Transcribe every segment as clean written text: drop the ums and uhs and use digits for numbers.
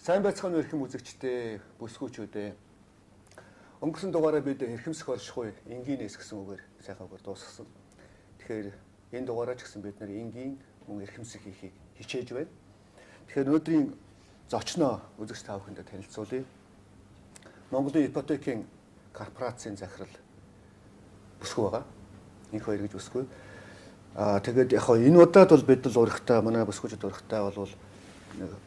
Сайн байцгаана уу эрхэм үзэгчдээ, бүсгүүчүүдээ. Өнгөрсөн дугаараа бид эрхэмсэх оршихуй энгийнээс гэсэн үгээр сайхан үгээр дуусгасан. Тэгэхээр энэ дугаараа ч гэсэн бид нэр энгийн мөн эрхэмсэх хийхийг хичээж байна. Тэгэхээр өнөөдрийн зочноо үзэгч та бүхэндээ танилцуулъя. Монголын ипотекийн корпорацийн захирал бүсгүй байгаа. Энх хоёр гэж бүсгүй. Тэгээд яг энэ удаад бол бид л урагтаа манай бүсгүүчд урагтаа бол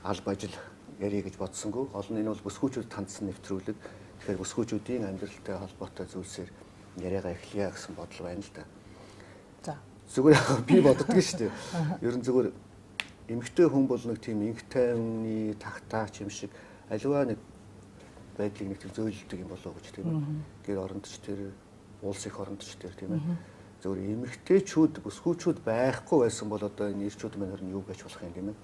алба ажил ярих гэж бодсонгүй. Гол нь энэ бол бүсгүүчүүд тандсан нэвтрүүлэг. Тэгэхээр бүсгүүчүүдийн амьдралтай холбоотой зүйлсээр яриагаа эхлэе гэсэн бодол байна л да. За. Зүгээр би боддог шүү дээ. Ер нь зүгээр эмэгтэй хүн бол нэг тийм инх тайвны тагтаач юм шиг аливаа нэг байдлыг нэг тийм зөөлдөг юм болоо гэж тийм ээ. Гэр орондч тэр улс их орондч тэр тийм ээ. Зүгээр эмэгтэйчүүд бүсгүүчүүд байхгүй байсан бол одоо энэ ирчүүд маань юу гэж болох юм тийм ээ.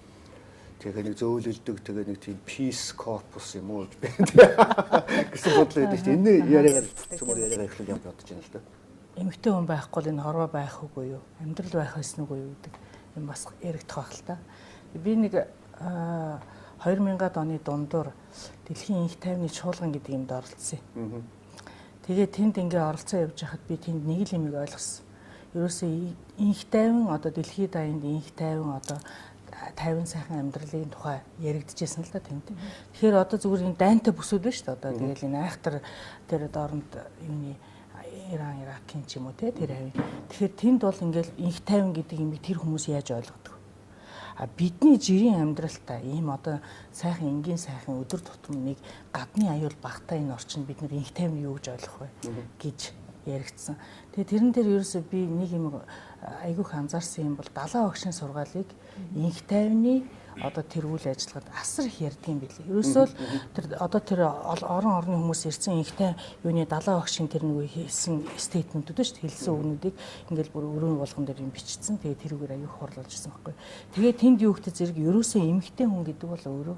Тэгээ нэг зөөлөлдөг тэгээ нэг тийм peace corpus юм уу гэсэн бодлоо өгдөө шүү дээ. Энэ яриагаар цөмөр яриагаа эхлэх юм бодож байна л да. Эмэгтэй хүн байхгүй энэ хорвоо байх үгүй юу? Амьдрал байх байсан үгүй юу гэдэг юм бас яригдах байх л та. Би нэг 2000-ад оны дундуур дэлхийн инх тайвны чуулган гэдэг юмд оролцсон. Тэгээ тэнд ингээ оролцоо явж байхад би тэнд нэг л юмыг ойлгосон. Ерөөсөө инх тайван одоо дэлхийд даянд инх тайван одоо 50 сайхан амьдралын тухай яригдчихсэн л да тэнд. Тэгэхээр одоо зүгээр энэ дайнтай бүсүүд байна шүү дээ. Одоо тэгэл энэ айхтар тэр дооронд юуны Иран, Иракийн ч юм уу те тэр хавийн. Тэгэхээр тэнд бол ингээл инх тайван гэдэг юмыг тэр хүмүүс яаж ойлгодог. Бидний жирийн амьдралтай ийм одоо сайхан энгийн сайхан өдөр тутам нэг гадны аюул багтаа энэ орчинд бид нэр инх тайвны юу гэж ойлгох вэ гэж яригдсан. Тэгээ тэрэн дээр ерөөсөө би нэг юм айгүйх анзаарсан юм бол далаа багшийн сургаалыг инх тайвны одоо тэр үйл ажиллагаанд асар их ярьдаг юм билээ. Ерөөсөө л тэр одоо тэр орон орны хүмүүс ирсэн инх тайв юуны далаа багшийн тэр нэг хийсэн стейтментүүд шүү дээ. Хэлсэн үгнүүдийг ингээл бүр өрөөний болгон дээр юм бичсэн. Тэгээ тэрүүгээр аюух хорлуулж ирсэн байхгүй. Тэгээ тэнд юу гэдэг зэрэг ерөөсөө эмэгтэй хүн гэдэг бол өөрөө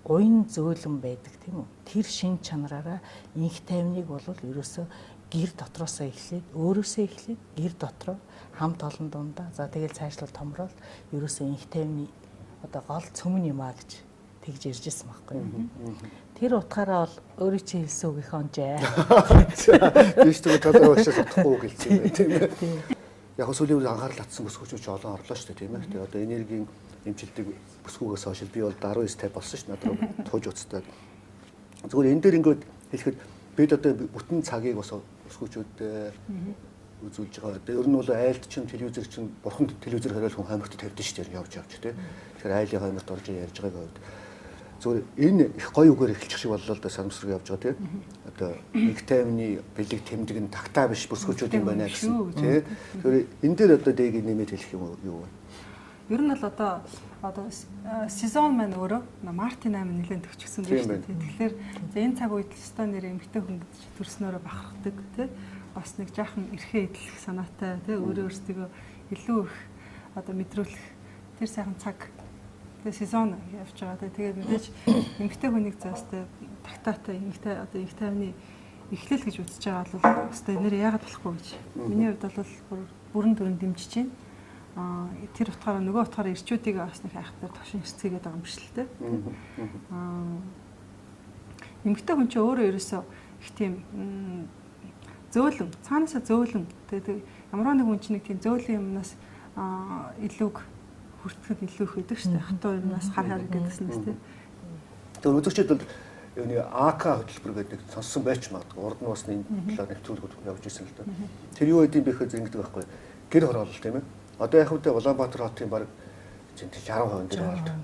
уян зөөлөн байдаг тийм үү. Тэр шин чанараараа инх тайвныг бол ерөөсөө гэр дотроосоо эхлээд өөрөөсөө эхлээд гэр дотроо хамт олон дундаа за тэгэл цаашлал томрол ерөөсөө инх тайвны одоо гол цөмөн юм аа гэж тэгж ирж ирсэн байхгүй юу. Тэр утгаараа бол өөрөө чи хэлсэн үг их онжээ. Тийш тэгээ талаа багшаас утахгүй гэлцсэн юм тийм ээ. Яг сүүлийн үед анхаарал татсан бүсгүүчүүд олон орлоо шүү дээ тийм ээ. Тэгээ одоо энергийн эмчилдэг бүсгүүгээс хойш би бол 19 50 болсон шүү дээ. Надад тууж уцтай. Зүгээр энэ дээр ингээд хэлэхэд бид одоо бүтэн цагийг бас бүсгүүчүүд үзүүлж байгаа. Ер нь бол айлд чинь телевизэр чинь бурханд телевизэр хариул хүн хаймагт тавьдаг шүү дээ явж тий. Тэгэхээр айлын хаймагт орж ярьж байгааг үед зүгээр энэ их гоё үгээр эхэлчих шиг боллоо л да санамсрыг явж байгаа тий. Одоо инх тайвны бэлэг тэмдэг нь тагтаа биш бүсгүүчүүд юм байна гэсэн тий. Тэгэхээр энэ дээр одоо дэгийг нэмээд хэлэх юм юу вэ? Ер нь бол одоо сезон маань өөрөө Мартин 8 нэлээд төгчсөн гэж байна. Тэгэхээр энэ цаг үед л өстой нэр эмэгтэй хүн гэж төрснөөрөө бахархдаг тий. Бас нэг жаахан эрхээ эдлэх санаатай тий өөрөө өөрсдөө илүү их одоо мэдрүүлэх тэр сайхан цаг тий сезон явж байгаа тий. Тэгээд мэдээж эмэгтэй хүнийг заастай тагтаатай эмэгтэй одоо инх тайвны эхлэл гэж үзэж байгаа бол өстой нэр яагаад болохгүй гэж. Миний хувьд бол бүрэн дүрэн дэмжиж байна. Тэр утгаараа нөгөө утгаараа ирчүүдийг бас нэг хайхтар товшин хэсцгээгээд байгаа юм биш л дээ. Эмэгтэй хүн чинь өөрөө ерөөсөө их тийм зөөлөн, цаанаасаа зөөлөн. Тэгээд ямар нэг хүн чинь нэг тийм зөөлөн юмнаас илүүг хүртэхэд илүү их байдаг шүү дээ. Хатуу юмнаас хар хар гэдэгснээс тийм. Тэр үзэгчид бол юуны АК хөтөлбөр гэдэг сонссон байж магадгүй. Урд нь бас энэ талаар нэвтрүүлгүүд явж ирсэн л дээ. Тэр юу гэдэг юм бэ гэхээр ингэдэг байхгүй. Гэр хороолол тийм ээ. Одоо яг үедээ Улаанбаатар хотын баг 60% гэр хороолт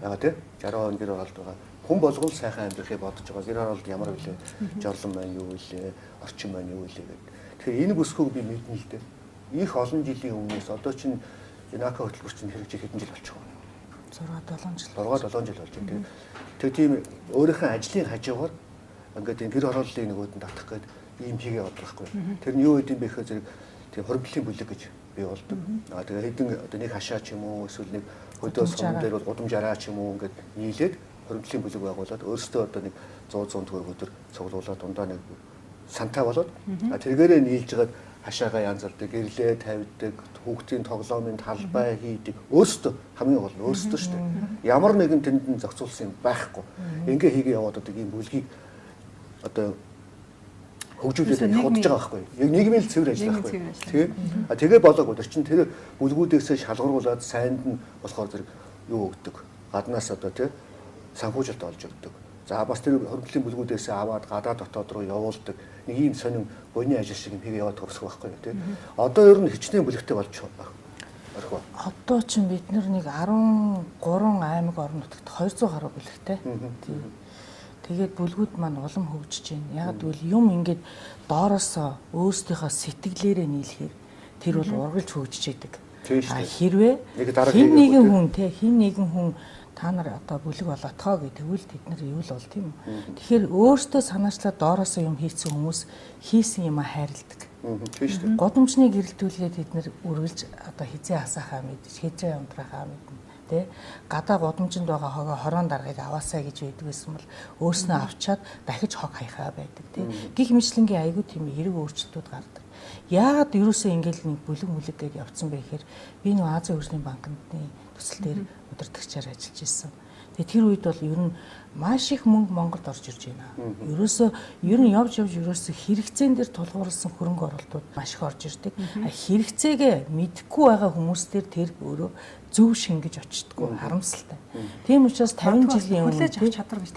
байгаа тийм 60% гэр хороолт байгаа. Хүн болгон сайхан амьдрахыг бодож байгаа. Гэр хороолт ямар вэ? Жорлон маань юу вэ? Орчин маань юу вэ гэдэг. Тэгэхээр энэ бүсгүйг би мэднэ л дээ. Их олон жилийн өмнөөс одоо чинь энэ АК хөтөлбөр чинь хэрэгжих хэдэн жил болчих вэ? 6-7 жил. 6-7 жил болж байна тийм. Тэгээ тийм өөрийнхөө ажлын хажуугаар ингээд энэ гэр хорооллын нөгөөд нь татах гээд ийм хийгээ бодох байхгүй. Тэр нь юу гэдэг юм бэ гэхээр зэрэг тийм хоригдлын бүлэг гэж бий болдог. Тэгээ хэдэн одоо нэг хашаа ч юм уу эсвэл нэг хөдөө сум дээр бол гудамжараа ч юм уу ингээд нийлээд хоригдлын бүлэг байгуулад өөрсдөө одоо нэг 100 төгрөг өдөр цуглуулад дундаа нэг сантай болоод тэргээрээ нийлж гаад хашаагаа янзалдаг, гэрлээ тавьдаг, хүүхдийн тоглоомын талбай хийдэг. Өөрсдөө хамгийн гол нь өөрсдөө шүү дээ. Ямар нэгэн тэнд зохицуулсан юм байхгүй. Ингээ хийгээ яваад одоо ийм бүлгийг одоо хөгжүүлээд явах байгаа байхгүй. Яг нийгмийн цэвэр ажил байхгүй. Тийм. Тэгээ болоогүй. Тэр чинь тэр бүлгүүдээсээ шалгаруулад сайнд нь болохоор зэрэг юу өгдөг. Гаднаас одоо тий санхүүжилт олж өгдөг. За бас тэр хөрөнгөлийн бүлгүүдээсээ аваад гадаад дотоод руу явуулдаг. Нэг ийм сонин гоны ажил шиг юм хийгээ яваад төгсөх байхгүй тий. Одоо ер нь хичнээн бүлэгтэй болж байна. Орхив. Одоо ч бид нэг 13 аймаг орон нутагт 200 гаруй бүлэгтэй. Тийм. Тэгээд бүлгүүд маань улам хөгжиж байна. Яг гэвэл юм ингээд доороос өөрсдийнхөө сэтгэлээрээ нийлэхээр тэр бол ургалж хөгжиж идэг. Хэрвээ хин нэгэн хүн та нар одоо бүлэг болоотгоо гэвэл тэд нар юу л бол тийм үү. Тэгэхээр өөртөө санаачлаад доороос юм хийсэн хүмүүс хийсэн юм хайрладаг. Годомжны гэрэлтүүлгээ тэд нар үргэлж одоо хизээ асаахаа мэдж, хизээ унтраахаа мэднэ. Тэ гадаа годомжинд байгаа хогоо хорон даргаыг аваасаа гэж байдаг байсан бол өөрснөө авчаад дахиж хог хаяхаа байдаг тий. Гих мэтлэнгийн айгүй тийм эрг өөрчлөлтүүд гардаг. Яагаад ерөөсөө ингээл нэг бүлэг гээд явцсан бэ гэхээр би нэг Азийн хөгжлийн банкны төсөл дээр удирдагчаар ажиллаж ирсэн. Тэгээ тэр үед бол ер нь маш их мөнгө Монголд орж ирж байна. Ерөөсөө ер нь явж ерөөсөө хэрэгцээн дээр тулгуурласан хөрөнгө оруулалтууд маш их орж ирдэг. Хэрэгцээгээ мэдэхгүй байгаа хүмүүс дээр тэр өөрөө зөв шингэж очтдгоо харамсалтай. Тийм учраас 50 жилийн өмнө хүлээж авах чадвар гэж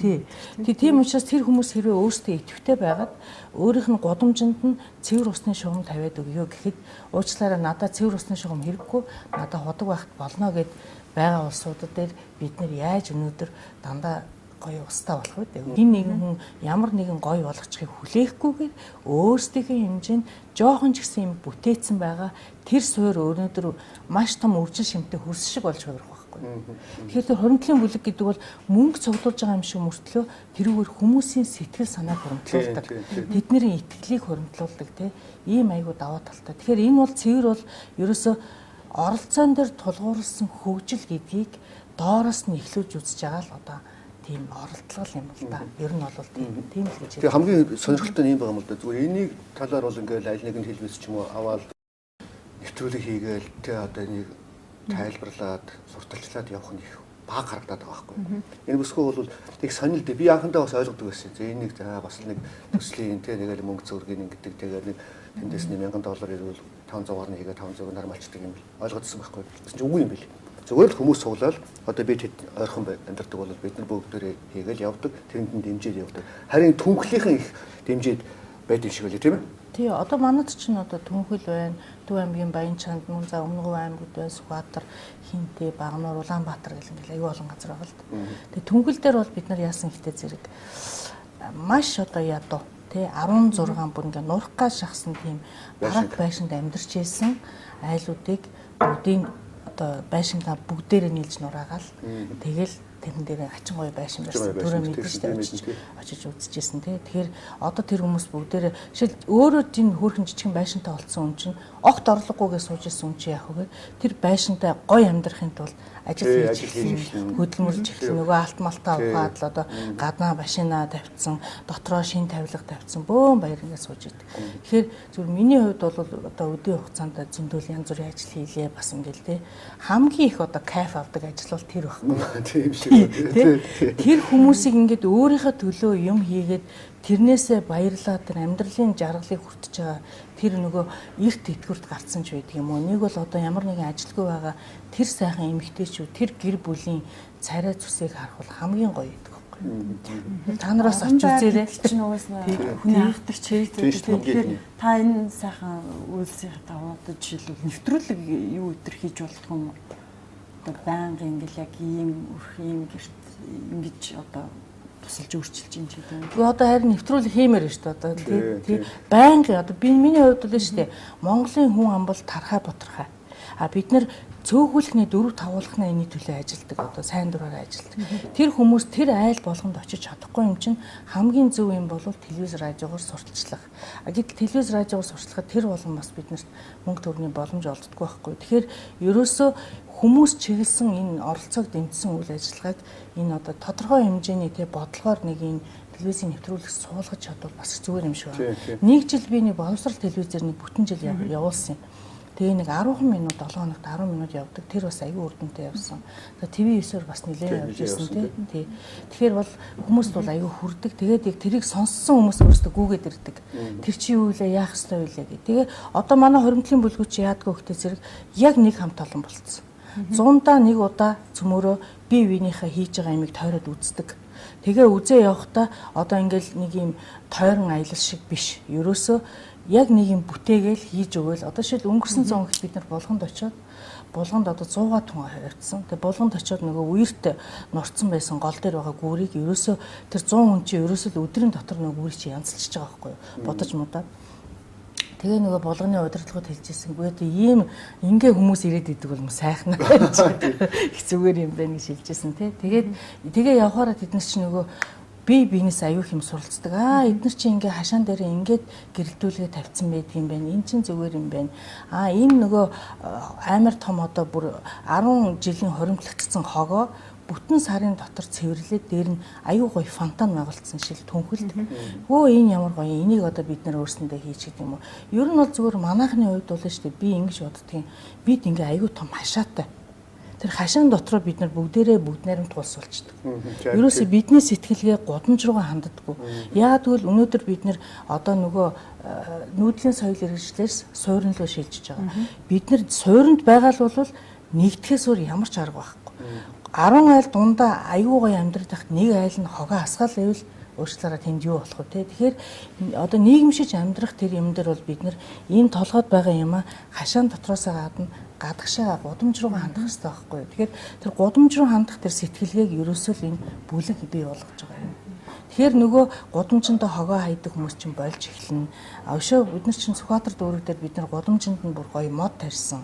тийм учраас тэр хүмүүс хэрвээ өөрсдөө идэвхтэй байгаад өөрийнх нь годомжинд нь цэвэр усны шугам тавиад өгөө гэхэд уучлаарай надад цэвэр усны шугам хэрэггүй надад ходог байхад болно гэд байгаа улсуудад дээр бид нэр яаж өнөөдөр дандаа гоё устаа болох вэ? Хин нэгэн хүн ямар нэгэн гоё болгочихыг хүлээхгүйгээр өөрсдийнхээ хэмжээнд жоохон ч гэсэн юм бүтээсэн байгаа тэр суур өнөөдөр маш том өвчин шимтэй хөрс шиг болж хувирах байхгүй. Тэгэхээр тэр хөрөнгөлийн бүлэг гэдэг бол мөнгө цуглуулж байгаа юм шиг мөртлөө тэрүүгээр хүмүүсийн сэтгэл санааг хөрөнгөлүүлдэг. Тэдний итгэлийг хөрөнгөлүүлдэг тийм ийм айгуу даваа талтай. Тэгэхээр энэ бол цэвэр бол ерөөсөө оролцоон дээр тулгуурласан хөгжил гэдгийг доороос нь эхлүүлж үзэж байгаа л одоо тийм оролдлого юм бол да. Ер нь бол тийм л гэж. Тэгээ хамгийн сонирхолтой юм байгаа юм л да. Зүгээр энийг талаар бол ингээл аль нэгэн хэлбэс ч юм уу аваад нэвтрүүлэг хийгээл тэ одоо энийг тайлбарлаад сурталчлаад явах нь их баг харагдаад байгаа байхгүй. Энэ бүсгүй бол их сонир дээ. Би анхандаа бас ойлгодог байсан. За энийг бас нэг төслийн тэ нэгэл мөнгө зөргийн гэдэг тэгээд нэг тэндээс $1000 ирвэл 500-аар нь хийгээ 500 нар малчдаг юм ойлгодсон байхгүй. Гэсэн чинь үгүй юм бэл. Зүгээр л хүмүүс суулаад одоо бид ойрхон амьдардаг бол бид нар бүгдээрээ хийгээл явдаг. Тэрэнд нь дэмжиж явдаг. Харин түнхлийнхэн их дэмжиж байдаг шиг үлээ тийм ээ. Тий, одоо манайд чинь одоо Түнхэл байна, Төв аймгийн Баянчанд, мөн за Өмнөгов аймагуд байна, Сүхбаатар, Хинтээ, Багнуур, Улаанбаатар гэх ингээл аюул олон газар байгаа л да. Тэгээ Түнхэл дээр бол бид нар яасан ихтэй зэрэг маш одоо ядуу тий 16 бүр ингээ нурхгаа шахсан тийм бараг байшинд амьдарч байсан айлуудыг бүгдийн одоо байшиндаа бүгдээрээ нийлж нураагаал тэгэл тэрэн дээр хачин гоё байшин байсан. Төрөө мэдээж очиж үзчихсэн тий. Тэгэхээр одоо тэр хүмүүс бүгдээрээ жишээл өөрөө тийм хөөрхөн жижигэн байшинтай олцсон хүн чинь огт орлогогүйгээ сууж ирсэн хүн чинь яах вэ? Тэр байшинтай гоё амьдрахын тулд ажил хийж хөдөлмөрлж эхлэн нөгөө алт малтаа ухаад л одоо гаднаа машина тавьчихсан, дотроо шин тавилга тавьчихсан бөөн баяр ингэ сууж идэг. Тэгэхээр зүгээр миний хувьд бол одоо өдөө хугацаанд зөндөл янз бүрийн ажил хийлээ бас ингээл тий. Хамгийн их одоо кайф авдаг ажил бол тэр байхгүй. Тийм шиг. Тэр хүмүүсийг ингээд өөрийнхөө төлөө юм хийгээд тэрнээсээ баярлаад тэр амьдралын жаргалыг хүртэж байгаа тэр нөгөө эрт итгэврт гарцсан ч байдаг юм уу. Нэг бол одоо ямар нэгэн ажилгүй байгаа тэр сайхан эмэгтэйчүүд тэр гэр бүлийн царай цусыг харах бол хамгийн гоё байдаг байхгүй. Та нараас очиж үзээрэй. Чинь угаасаа хүний автар чийдтэй. Тэгэхээр та энэ сайхан үйлсийн даваад жишээлбэл нэвтрүүлэг юу өдр хийж болдгоо юм уу? Одоо байнга ингээл яг ийм өрх ийм гэрт ингэж одоо тусалж өөрчилж юм чи гэдэг. Гэхдээ одоо харин нэвтрүүлэг хиймээр шүү дээ одоо тий. Байнга одоо би миний хувьд бол шүү дээ Монголын хүн ам бол тархай боторхай. А бид нар цөөхүүлхний 4-5 уулхнаа энэний төлөө ажилдаг одоо сайн дураараа ажилдаг. Тэр хүмүүс тэр айл болгонд очиж чадахгүй юм чинь хамгийн зөв юм бол телевиз радиогоор сурталчлах. А гэтэл телевиз радиогоор сурталчлахад тэр болгон бас биднэрт мөнгө төгрөгийн боломж олддоггүй байхгүй. Тэгэхээр ерөөсөө хүмүүс чиглэсэн энэ оролцоог дэмжсэн үйл ажиллагааг энэ одоо тодорхой хэмжээний бодлогоор нэг энэ телевизийн нэвтрүүлэг суулгаж чадвал бас зүгээр юм шиг байна. Нэг жил би нэг боловсрал телевизээр нэг бүтэн жил явуулсан юм. Тэгээ нэг 10 минут 7 хоногт 10 минут явдаг. Тэр бас аюу үрдөнтэй явсан. Тэгээ ТV9-оор бас нэлээд явж ирсэн тий. Тэгэхээр бол хүмүүст бол аюу хүрдэг. Тэгээд яг тэрийг сонссон хүмүүс өөрсдөө гүгээд ирдэг. Тэр чи юу вэ? Яах ёстой вэ гэх. Тэгээ одоо манай хоримтлын бүлгүүч яадгүй хөхтэй зэрэг яг нэг хамт олон болцсон. 100-даа нэг удаа цөмөрөө бие биенийхээ хийж байгаа юмыг тойроод үздэг. Тэгээ үзээ явахдаа одоо ингээл нэг юм тойрон аялал шиг биш. Ерөөсөө яг нэг юм бүтээгээл хийж өгөөл. Одоо шил өнгөрсөн 100 их бид нар болгонд очиод булганд одоо 100 тонн хавьцсан. Тэгээ булганд очиод нөгөө үерт норцсон байсан гол дээр байгаа гүүрийг ерөөсөө тэр 100 хүн чинь ерөөсөө өдрийн дотор нөгөө гүүрийг чи янзалчихж байгаа байхгүй юу? Бодож мудаад. Тэгээ нөгөө болгоны удирдлагууд хэлжсэн. Үгүй ийм ингээ хүмүүс ирээд идэг бол сайхан байж. Их зүгээр юм байна гэж хэлжсэн тий. Тэгээ явхаараа тэд нар чи нөгөө бие биенээс аюух юм суралцдаг. Эдгээр чи ингээ хашаан дээр ингээд гэрэлтүүлгээ тавьсан байдаг юм байна. Энд чин зүгээр юм байна. Энэ нөгөө амар том одоо бүр 10 жилийн хоримтлагдсан хогоо бүтэн сарын дотор цэвэрлээд дээр нь аюу гоё фонтан байгуулсан шил түнхэлд. Өө энэ ямар гоё энийг одоо бид нар өөрсөндөө хийж гэдэг юм уу. Ер нь бол зүгээр манайхны хувьд бол шүү дээ би ингэж боддгийн бид ингээ аюу том хашаатай. Тэр хашаан дотроо бид нар бүгд найрамд тулс болчдөг. Ерөөсөө бидний сэтгэлгээ гудамж руугаа ханддаггүй. Яагаад гэвэл өнөөдөр бид нар одоо нөгөө нүүдлийн соёл хэрэгжлээс суурин руу шилжиж байгаа. Бид нар суурьнд байгаа л бол нэгдэхээс өөр ямар ч арга байхгүй. 10 айл дундаа аюу гой амьдрах тахт нэг айл нь хогоо асгаал байвал өөрчлөлөөрөө тэнд юу болох вэ те. Тэгэхээр одоо нийгэмшиж амьдрах тэр юм дээр бол бид нар ийм толгойд байгаа юм хашаан дотроос гадна гадагшаа гудамж руу хандах хэрэгтэй байхгүй юу. Тэгэхээр тэр гудамж руу хандах тэр сэтгэлгээг ерөөсөө л энэ бүлэг бий болгож байгаа юм. Тэгэхээр нөгөө гудамжиндаа хогоо хайдаг хүмүүс чинь болж эхэлнэ. Өшөө бид нар чинь Сүхбаатар дүүрэг дээр бид нар гудамжинд нь бүр гоё мод тарьсан.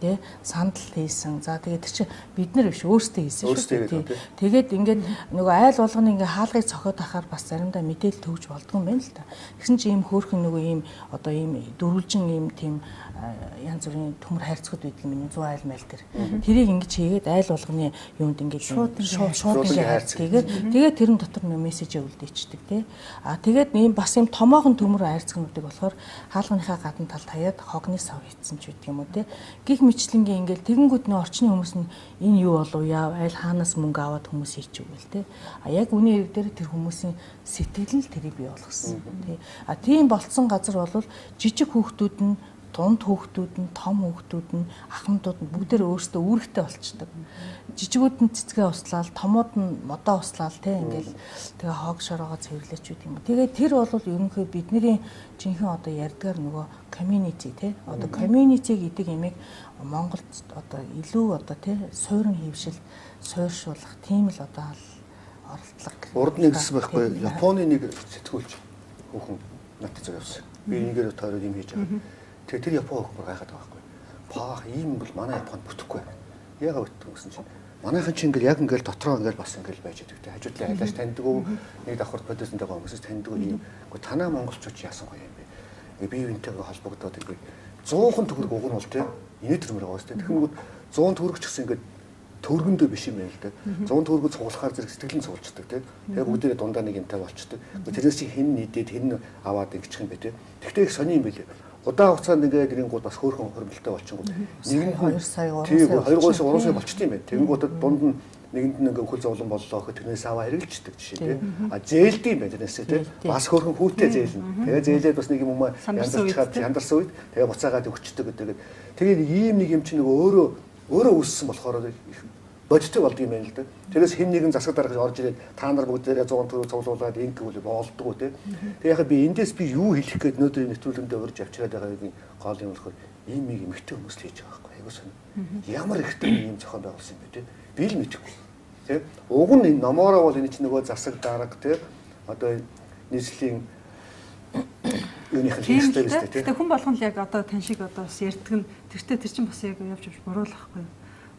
Тэ сандал хийсэн. За тэгээд чи бид нар биш өөрсдөө хийсэн шүү дээ. Тэгээд ингээд нөгөө айл болгоны ингээ хаалгыг цохоод ахаар бас заримдаа мэдээлэл төгж болдгоо юм байна л та. Тэгсэн чи ийм хөөрхөн нөгөө ийм одоо ийм дөрвөлжин ийм тийм янз бүрийн төмөр хайрцагуд байдаг юм 100 айл майл тэр. Тэрийг ингэж хийгээд айл болгоны юунд ингээд шууд ингээ хайрцгийг тэгээд тэрэн дотор нөгөө мессеж өвлдөйчдэг тий. Тэгээд ийм бас ийм томоохон төмөр хайрцагнуудыг болохоор хаалганыхаа гадна талд хаяад хогны сав хийцэн ч гэдэг юм уу тий. Гих мэтлэнгийн ингээл тэгэнгүүт нөө орчны хүмүүс нь энэ юу болов яа айл хаанаас мөнгө аваад хүмүүс хийчихвэл те яг үний хэрэг дээр тэр хүмүүсийн сэтгэл нь тэрийг бий болгосон тий тийм болцсон газар бол жижиг хүүхдүүд нь дунд хүүхдүүд нь том хүүхдүүд нь ахмадууд нь бүгдээ өөрсдөө үүрэгтэй болчдөг. Жижигүүд нь цэцгээ услаад томууд нь модоо услаад те ингээл тэгээ хог шороогоо цэвэрлээч үү юм. Тэгээ тэр бол ерөнхий бидний жинхэнэ одоо ярьдгаар нөгөө community те одоо community гэдэг имийг Монголд одоо илүү одоо те суурин хөвшил суурьшуулах тийм л одоо оролдлого. Урд нэг хэсэг байхгүй Японы нэг сэтгүүлч хүүхэн надад зөв явсан. Би ингээд тойрог юм хийж байгаа. Тэгээ тэр Япон хүмүүс гайхаад байгаа байхгүй. Паах ийм бол манай Японд бүтэхгүй. Яагаад бүтэхгүй гэсэн чинь манайхан чинь ингээд яг ингээд дотроо ингээд бас ингээд байж байгаа. Тэ хажуудлын айлаш таньдаг уу? Нэг давхар бодисонтой байгаа хүмүүсээс таньдаг уу? Ийм үгүй танаа монголчууд яасан гоё юм бэ? Ингээ бие биентэйгээ холбогдоод ингээд 100хан төгрөг уг нь бол тэ инээ төрмөр байгаа шүү дээ. Тэгэхмүүд 100 төгрөг ч гэсэн ингээд төргөндөө биш юм байна л да. 100 төгрөгөд цуглахаар зэрэг сэтгэлэн цуглждаг тийм. Тэгээ бүгдээрээ дундаа нэг юмтай болчдөг. Тэрээс чи хэн нийдээд хэн аваад ингэчих юм бэ тийм. Тэгтээ их сони юм билээ. Удаан хугацаанд ингээд гингууд бас хөөрхөн хөрмөлтэй болчихгоо. Нэг 2 сая 3 сая болчтой юм байна. Тэнгуудад дунд нь нэгэнд нь ингээд хөл зовлон боллоо гэхэд тэрнээс аваа хэрэгжилдэг жишээ тийм. Зээлдэг юм байна тэрнээсээ тийм. Бас хөөрхөн хүүтэй зээлнэ. Тэгээ зээлээд бас нэг юм яндарчаад яндарсан үед тэгээ буцаагаад өгчдөг гэдэг. Тэгээд ийм нэг юм чинь нөгөө өөрөө үүссэн болохоор бодиттой болдго юм байна л да. Тэрээс хэн нэгэн засаг дарга орж ирээд та нар бүгдээрээ 100 төгрөг цуглуулад ингэвэл болдгоо тийм. Тэгээ яхаа би эндээс би юу хэлэх гээд өнөөдрийн нэвтрүүлгэндээ урьж авчираад байгаагийн гол юм болохоор ийм нэг эмэгтэй хүмүүс хийж байгаа байхгүй. Айгуу сони. Ямар ихтэй ийм зохион байгуулсан юм бэ тийм. Би л мэдэхгүй. Тийм. Уг нь энэ номоороо бол энэ чинь нөгөө засаг дарга тийм. Одоо нийслэлийн юуных нь хэрэгтэй биз дээ тийм. Тэгээ хүн болгон л яг одоо тань шиг одоо бас ярьдаг нь тэртээ тэр чинь бас яг явж буруулахгүй.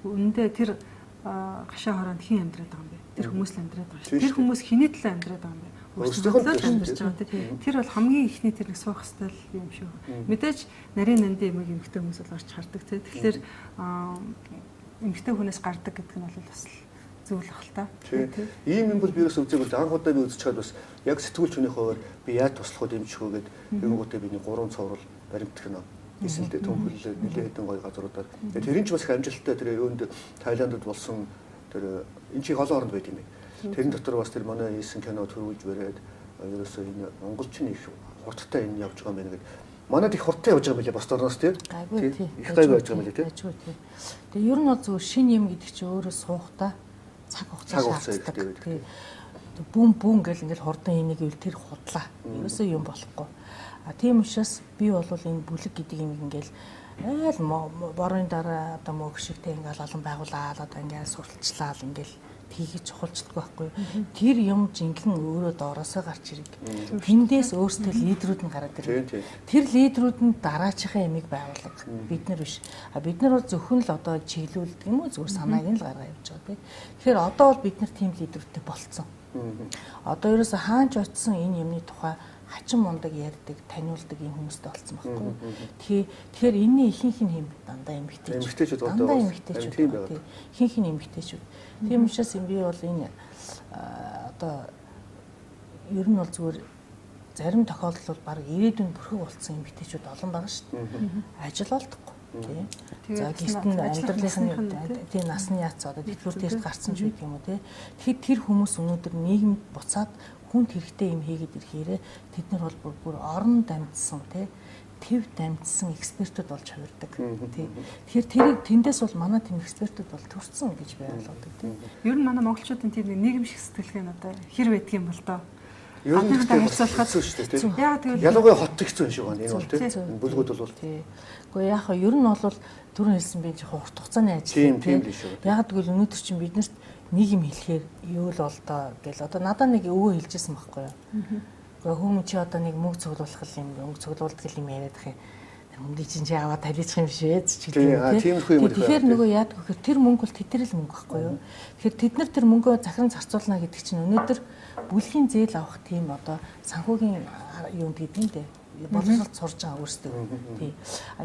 Үнэндээ тэр гашаа хороонд хэн амьдраад байгаа юм бэ? Тэр хүмүүс л амьдраад байгаа шүү. Тэр хүмүүс хэний төлөө амьдраад байгаа юм бэ? Өөрсдөө амьдарч байгаа тийм. Тэр бол хамгийн ихний тэр нэг суух стил юм шүү. Мэдээж нарийн нандин юм эмэгтэй хүмүүс бол орч хардаг тийм. Тэгэхээр эмэгтэй хүнээс гардаг гэдэг нь бол бас зүйл бах л та. Ийм юм бол би бас үзээгүй анх удаа би үзчихээд бас яг сэтгүүлч хүний хуваар би яаж туслах вэ дэмжих вэ гэдэг юмгуудаа биний 3 цоврол баримтгах нь эсэлдээ төнхөрлөө нэлээд хэдэн гоё газруудаар. Тэр нь ч бас их амжилттай тэр өөнд Тайландд болсон тэр энэ чи олон оронд байт юм бэ. Тэрэн дотор бас тэр манай хийсэн кино төрүүлж бариад ерөөсөө энэ монголчин их хурдтай энэ явж байгаа юм байна гэдэг. Манайд их хурдтай явж байгаа юм билээ бос орноос тийм. Их гайгүй байж байгаа юм билээ тийм. Тэгээ ер нь бол зөв шин юм гэдэг чинь өөрөө суухтаа цаг хугацаа шаарддаг. Бүүн гэл ингээл хурдан энийг ивэл тэр худлаа. Ерөөсөө юм болохгүй. Тийм учраас би бол энэ бүлэг гэдэг юм ингээл айл борын дараа одоо мөг шигтэй ингээл олон байгуулаад одоо ингээл сурталчлаад ингээл тийгэж чухалчдаг байхгүй. Тэр юм жинхэнэ өөрөө доороосоо гарч ирэг. Тэндээс өөрсдөө лидерүүд нь гараад ирнэ. Тэр лидерүүд нь дараачихаа ямиг байгуулга. Бид нар биш. Бид нар бол зөвхөн л одоо чиглүүлдэг юм уу зүгээр санааг нь л гаргаа явж байгаа тийм. Тэгэхээр одоо бол бид нар тим лидерүүдтэй болцсон. Одоо ерөөсө хаанч очисон энэ юмны тухай хачин мундаг ярьдаг, таниулдаг юм хүмүүстэй болцсон байхгүй. Тэгэхээр энэний ихэнх нь хэм дандаа эмгтээчүүд. Дандаа эмгтээчүүд. Ихэнх нь эмгтээчүүд. Тийм учраас би бол энэ одоо ер нь бол зүгээр зарим тохиолдолд бол баг ирээдүйн бүрхэг болцсон эмгтээчүүд олон байгаа шүү дээ. Ажил олдохгүй. За гистэн амьдралын тийм насны яц одоо дэлгүүртээс гарсан ч үгүй юм уу тий. Тэгэхээр тэр хүмүүс өнөөдөр нийгэмд буцаад хүнд хэрэгтэй юм хийгээд ирэхээрээ тэд нар бол бүр орон дамжсан тий төв дамжсан экспертүүд болж хувирдаг тий. Тэгэхээр тэндээс бол манай тийм экспертүүд бол төрсөн гэж би ойлгодог тий. Ер нь манай монголчуудын тийм нийгэм шиг сэтгэлгээ нь одоо хэр байдаг юм бол доо. Ер нь харьцуулахад шүү дээ тий. Яг тэгвэл ялангуяа хот их зүүн шиг байна энэ бол тий. Бүлгүүд бол тий. Гэхдээ яг хаа ер нь бол түрүүн хэлсэн би жоохон урт хугацааны ажил тийм. Яг тэгвэл өнөөдөр чинь биднэрт нийгэм хэлэхээр юу л бол доо гэл одоо надад нэг өвөө хэлжсэн байхгүй юу. Гэхдээ хүмүүс чи одоо нэг мөнгө цуглуулах юм мөнгө цуглуулдаг юм яриад их мөнгө чинь аваад тавьчих юм биш ээ ч гэдэг тийм. Тэгэхээр нөгөө яадаг гэхээр тэр мөнгө бол тэдэрэл мөнгө байхгүй юу. Тэгэхээр тэд нар тэр мөнгөө захиран зарцуулна гэдэг чинь өнөөдөр бүлгийн зээл авах тийм одоо санхүүгийн юм гэдэг юм дээ. Боловсролд сурж байгаа өөрсдөө. Тий.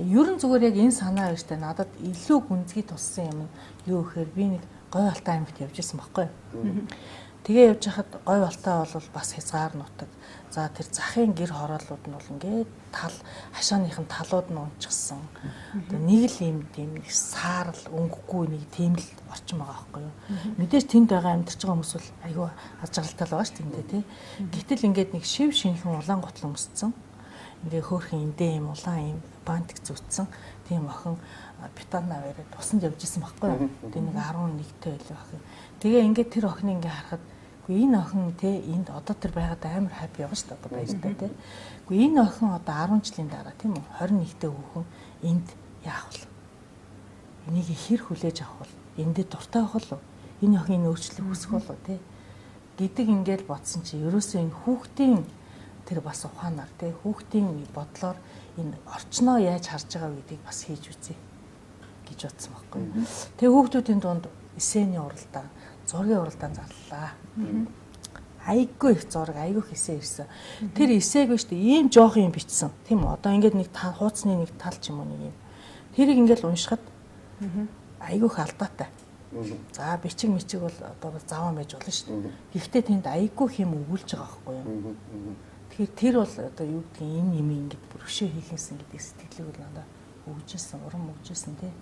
Ер нь зүгээр яг энэ санаа хоёртай надад илүү гүнзгий туссан юм юу гэхээр би нэг Гой Алтай аймагт явж исэн байхгүй юу. Тэгээ явж хахад Гой Алтай бол бас хязгаар нутаг. За тэр захын гэр хорооллууд нь бол ингээд тал хашааныхын талууд нь унчихсан. Одоо нэг л юм тийм нэг саарл өнгөхгүй нэг тийм л орчин байгаа байхгүй юу. Мэдээж тэнд байгаа амьдарч байгаа хүмүүс бол айгүй аз жаргалтай л байгаа шүү дээ тий. Гэтэл ингээд нэг шив шинхэн улаан гутал өмссөн. Ингээ хөөрхөн эндээ юм улаан юм бантик зүтсэн тийм охин бетана аваад тусанд явж исэн байхгүй юу. Тэгээ нэг 11-тэй байлаа охин. Тэгээ ингээд тэр охин ингээ харахад үгүй энэ охин те энд одоо тэр байгаад амар хаппи явна шүү дээ одоо баяртай те. Үгүй энэ охин одоо 10 жилийн дараа тийм үү 21-тэй хүүхэн энд яах вэ? Энийг хэр хүлээж авах вэ? Эндээ дуртай байх уу? Энэ охин өөрчлөлт үүсэх болов те гэдэг ингээл бодсон чи ерөөсөө энэ хүүхдийн тэр бас ухаанаар тий хүүхдийн бодлоор энэ орчноо яаж харж байгаа гэдгийг бас хийж үзье гэж бодсон байхгүй. Тэгээ хүүхдүүдийн дунд эсэний уралдаан, зургийн уралдаан зарлаа. Айгүй их зураг, айгүй их эсэ ирсэн. Тэр эсээг биш дээ ийм жоох юм бичсэн. Тийм үү? Одоо ингээд нэг хуудасны нэг тал ч юм уу нэг юм. Тэрийг ингээд уншихад айгүй их алдаатай. За бичиг мичиг бол одоо заваа байж болно шүү дээ. Гэхдээ тэнд айгүй хэм өгүүлж байгаа байхгүй юу? Тэгэхээр тэр бол одоо юу гэдгийг энэ юм ингэж бүрхшээ хийлэнсэн гэдэг сэтгэлийг бол надад өгжсэн, урам өгжсэн тий.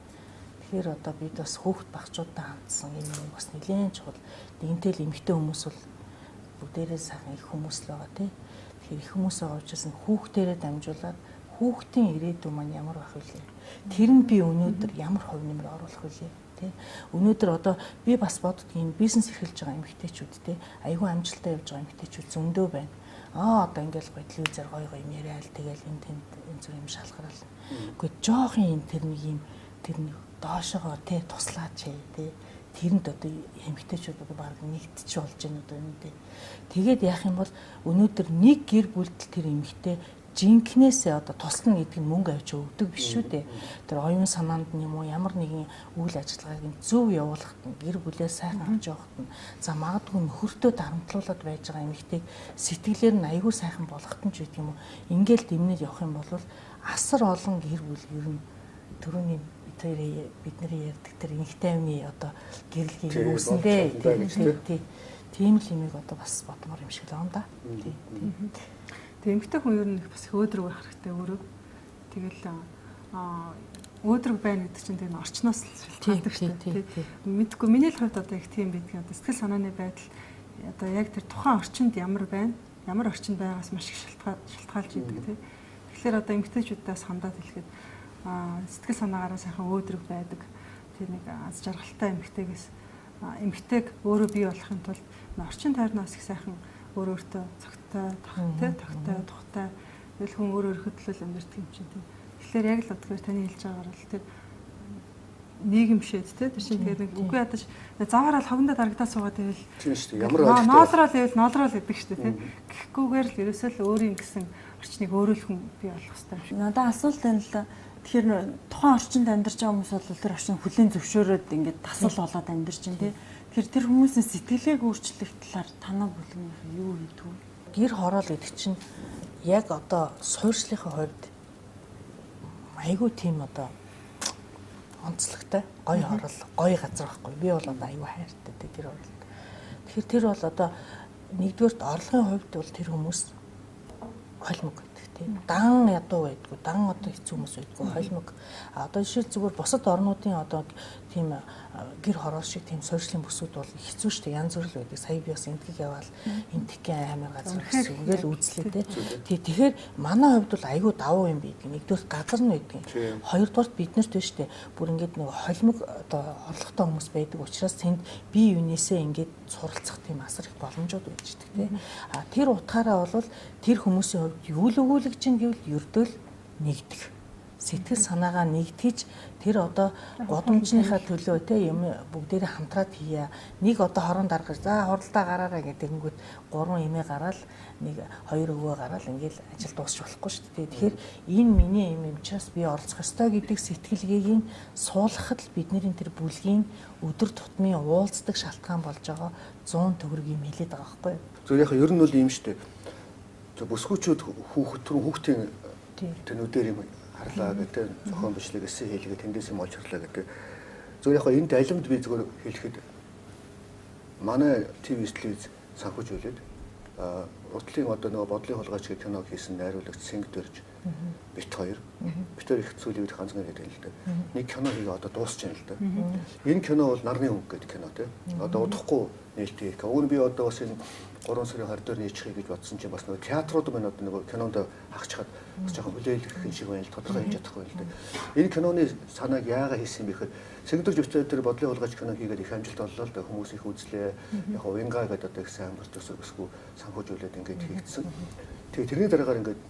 Тэгэхээр одоо бид бас хүүхд багчуудтай хандсан энэ юм бас нэлээд чухал. Нэгэнтэл эмэгтэй хүмүүс бол бүгдээрээ сайхан их хүмүүс л байгаа тий. Тэгэхээр их хүмүүс байгаа учраас хүүхдээрээ дамжуулаад хүүхдийн ирээдүйн маань ямар байх вэ? Тэр нь би өнөөдөр ямар хувь нэмэр оруулах вэ? Тэ өнөөдөр одоо би бас боддог энэ бизнес эрхэлж байгаа эмэгтэйчүүд те айгүй амжилттай явж байгаа эмэгтэйчүүд зөндөө байна. Одоо ингээл телевизээр гоё юм яриад тэгэл энэ зүр юм шалгарал. Гэхдээ жоохон юм тэр нэг доошогоо те туслаач те тэрэнд одоо эмэгтэйчүүд одоо баг нэгтч болж байна одоо энэ те. Тэгээд яах юм бол өнөөдөр нэг гэр бүлд тэр эмэгтэй жинкнээсээ одоо туслана гэдэг нь мөнгө авч өгдөг биш шүү дээ. Тэр оюун санаанд нь юм уу ямар нэгэн үйл ажиллагааг зөв явуулахад нь гэр бүлээ сайхан авч явахад нь за магадгүй нөхөртөө дарамтлуулаад байж байгаа эмэгтэйг сэтгэлээр нь аягүй сайхан болгоход нь ч гэдэг юм уу. Ингээл дэмнээд явах юм бол асар олон гэр бүл ер нь төрөний бидний ярьдаг тэр инх тайвны одоо гэрэлгийг үүсэндээ тийм л юмыг одоо бас бодмоор юм шиг л байна да. Тийм эмэгтэй хүн ер нь бас өөдрөг байх хэрэгтэй өөрөө. Тэгэл өөдрөг байна гэдэг чинь тэр орчноос шалтгаалдаг шүү дээ. Мэдгүй миний л хувьд одоо их тийм байдаг. Одоо сэтгэл санааны байдал одоо яг тэр тухайн орчинд ямар байна, ямар орчинд байгаас маш их шалтгаалж идэг тийм. Тэгэхээр одоо эмэгтэйчүүдээс хандаад хэлэхэд сэтгэл санаагаараа сайхан өөдрөг байдаг. Тэр нэг аз жаргалтай эмэгтэйг өөрөө бий болохын тулд орчин тойрноос их сайхан өөртөө цогтой, тухтай тэгэл хүн өөрөө хөдлөл амьдэрдэг юм чинь тийм. Тэгэхээр яг л одгээр таны хэлж байгаагаар л тэр нийгэм шээд тийм тэр чинь тэгээд нэг үгүй ядаж заваараа хогондоо дарагдаа суугаад байвал тийм шүү дээ. Ямар ойлголт ноолрол идэг шүү дээ тийм. Гэхгүйгээр л ерөөсөө л өөрийн гэсэн орчныг өөрөө л хүн бий болох хэрэгтэй юм шиг. Надад асуулт байна л да. Тэгэхээр тухайн орчинд амьдарч байгаа хүмүүс бол тэр орчин хүлээн зөвшөөрөөд ингээд тасал болоод амьдарч байна тийм. Тэгэхээр тэр хүмүүсийн сэтгэлгээг өөрчлөх талаар танаа бүлгэн юу хийдэг вэ? Гэр хороол гэдэг чинь яг одоо суурьшлийнхаа хувьд айгүй тийм одоо онцлогтой гоё хороол, гоё газар байхгүй. Би бол одоо айгүй хайртай тэр хороолд. Тэгэхээр тэр бол одоо нэгдүгээрт орлогын хувьд бол тэр хүмүүс холимог гэдэг тийм. Дан ядуу байдгүй, дан одоо хэцүү хүмүүс байдгүй, холимог. Одоо жишээл зүгээр бусад орнуудын одоо тийм гэр хороол шиг тийм суурьшлын бүсүүд бол хэцүү шүү дээ. Янз бүр л байдаг. Сая би бас энтгийг яваал энтгийн амар газар гэсэн ингээл үзлээ тий. Тэгэхээр манай хувьд бол айгүй давуу юм байдаг. Нэгдүгээр газар нь байдаг. Хоёрдугаар биднэрт байна шүү дээ. Бүр ингээд нэг холимог одоо орлоготой хүмүүс байдаг учраас тэнд бие юунээсээ ингээд суралцах тийм асар их боломжууд байж дээ тий. Тэр утгаараа бол тэр хүмүүсийн хувьд юу л өгүүлэг чинь гэвэл ердөө л нэгдэх. Сэтгэл санаагаа нэгтгэж тэр одоо годомжныхаа төлөө те юм бүгдээрээ хамтраад хийя. Нэг одоо хорон даргаж за хуралдаа гараараа гэдэг нэгэнгүүт 3 эмээ гараал нэг 2 өвөө гараал ингээл ажил дуусч болохгүй шүү дээ. Тэгэхээр энэ миний юм учраас би оролцох ёстой гэдэг сэтгэлгээгийн суулгахад л бидний тэр бүлгийн өдөр тутмын уулздаг шалтгаан болж байгаа 100 төгрөг юм хэлээд байгаа байхгүй юу? Зөв яг ер нь бол юм шүү дээ. Бүсгүүчүүд хүүхдийн тэнүүдээр юм харлаа гэдэг зохион бичлэг эссе хийлгээд тэндээс юм олж харлаа гэдэг. Зөв яг энд алимд би зөвхөн хэлэхэд манай ТV телевиз санхүүжүүлээд уртлын одоо нөгөө бодлын холгооч гэх кино хийсэн найруулагч Сэнг дөрж бит хоёр их зүйлүүд ганцхан гэдэг юм л да. Нэг кино хийгээ одоо дуусч байна л да. Энэ кино бол Нарны өнгө гэдэг кино тий. Одоо удахгүй нээлттэй. Өөр би одоо бас энэ 3 сарын 20-д нээчихье гэж бодсон чинь бас нөгөө театрууд маань одоо нөгөө кинонд хагчаад бас жоохон хүлээлгэх шиг байна л тодорхой хийж чадахгүй л да. Энэ киноны санааг яагаад хийсэн бэ гэхээр Сэгдэрж өчтөр тэр бодлын холгооч кино хийгээд их амжилт оллоо л да. Хүмүүс их үзлээ. Яг Венга гэдэг одоо их сайн төсөв санхүүжүүлээд ингээд хийгдсэн. Тэгээ тэрний дараагаар ингээд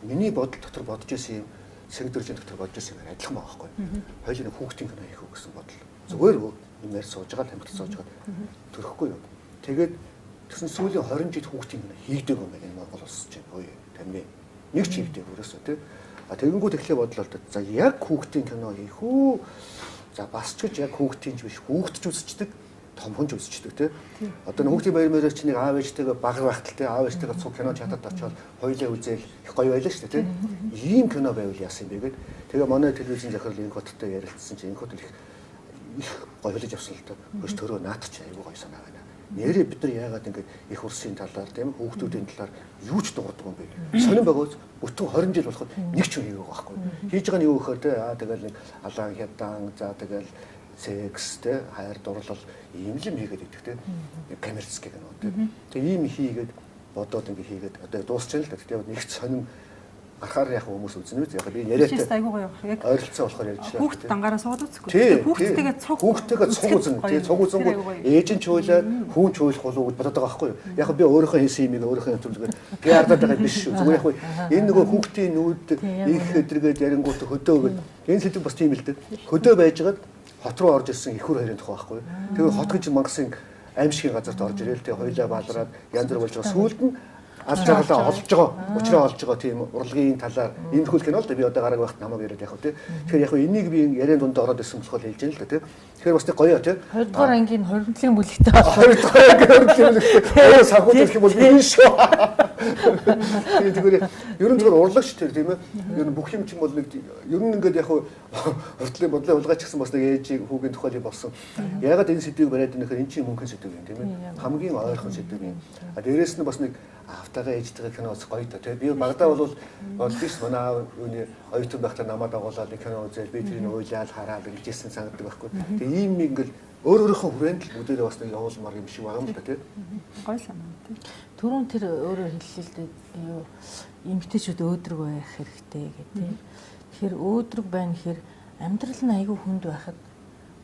миний бодол дотор бодож исэн юм Сэгдэржийн дотор бодож исэн юм адилхан байгаа байхгүй. Хоёул нэг хүүхдийн кино хийх үү гэсэн бодол. Зүгээр юм ярьж сууж байгаа тамхи сууж байгаа төрөхгүй юу. Тэгээд тэгсэн сүүлийн 20 жил хүүхдийн кино хийгдэг юм байна энэ Монгол улс чинь ой тамми нэг ч хийгдэг өрөөсөө тий. Тэгэнгүүт эхлээ бодлоо л да. За яг хүүхдийн кино хийх үү? За бас ч гэж яг хүүхдийн ч биш хүүхд ч үзчихдэг том хүн ч үзчихдэг тий. Одоо хүүхдийн баяр мөрөөр чинь нэг аав ээжтэйгээ багар байхтал тий аав ээжтэйгээ цуг кино чадаад очоод хоёулаа үзээл их гоё байлаа шүү дээ тий. Ийм кино байвал яасан бэ гэгээд тэгээ манай телевизэн захирал энэ хоттой ярилцсан чинь энэ хот их гоё хөлж авсан л та. Хөөс төрөө наатарч аягүй гоё санаа байна. Нэрээ бид нар яагаад ингэж их урсын талаар тийм хүүхдүүдийн талаар юу ч дуурдаг юм бэ? Сонирн байгаас бүтэн 20 жил болоход нэг ч юм хийгээгүй байхгүй. Хийж байгаа нь юу гэхээр тий тэгэл нэг алаан хятаан за тэгэл секс тий хайр дурлал ийм л юм хийгээд идэх тий коммерцкийг нөө тий. Тэгээ ийм хийгээд бодоод ингэ хийгээд одоо дуусчихна л да. Тэгээ нэг сонирн гарахаар яг хүмүүс үзнэ үү? Яг би яриатай. Айгуу гоё яг. Ойролцоо болохоор ярьж байгаа. Хүүхд дангаараа сууд үзэхгүй. Хүүхдтэйгээ цуг үзэн. Тэгээ цуг үзэнгүү ээж нь чуулаад хүүн чуулах болов уу бодоод байгаа байхгүй юу? Яг би өөрийнхөө хийсэн юмыг өөрийнхөө төлөвлөгөө пиардаад байгаа биш шүү. Зүгээр яг энэ нөгөө хүүхдийн нүүд их өдргээд ярингуут хөдөө өгöd энэ сэдв бас тийм л дээ. Хөдөө байжгаад хот руу орж ирсэн ихүр хоёрын тухай байхгүй юу? Тэгээ хот гэж Мангасын аимшигын газарт орж ирээл тэгээ хоёлаа баалраад янз бүр болж байгаа. Сүүлд нь аль жаргалаа олж байгаа, учраа олж байгаа тийм урлагийн талаар энэ хөл кино л да би одоо гараг байхад намайг яриад яг хөө тий. Тэгэхээр яг энийг би яриан дунд ороод ирсэн болохоор хэлж байна л да тий. Тэгэхээр бас нэг гоё тий. 2 дугаар ангийн хоригдлын бүлэгтэй байна. 2 дугаар ангийн хоригдлын бүлэгтэй. Санхүүжүүлэх юм бол би шүү. Тэгэхээр ер нь зөвхөн урлаг шүү дээ тийм ээ. Ер нь бүх юм чинь бол нэг ер нь ингээд яг уртлын бодлын улгаач гэсэн бас нэг ээжийн хүүгийн тухай болсон. Ягаад энэ сэдвийг бариад байна гэхээр эн чинь мөнхөн сэдв юм тийм ээ. Хамгийн ойрхон сэдв юм. Дээрээс нь бас нэг автагаа ээжтэйгээ кино үзэх гоё та тийм. Би багадаа бол биш манай үний оюутан байхдаа намайг дагуулаад кино үзэл би тэрийг уйлаад хараад ингэжсэн санагддаг байхгүй. Тэгээ ийм ингээл өөрийнхөө хүрээнд л бүдээрээ бас нэг явуулмаар юм шиг байгаа юм л да тийм. Гоё санаа тийм. Түрүүн тэр өөрөө хэллээ л дээ юу эмгтээчүүд өөдрөг байх хэрэгтэй гэдэг. Тэгэхээр өөдрөг байна гэхээр амьдрал нь айгүй хүнд байхад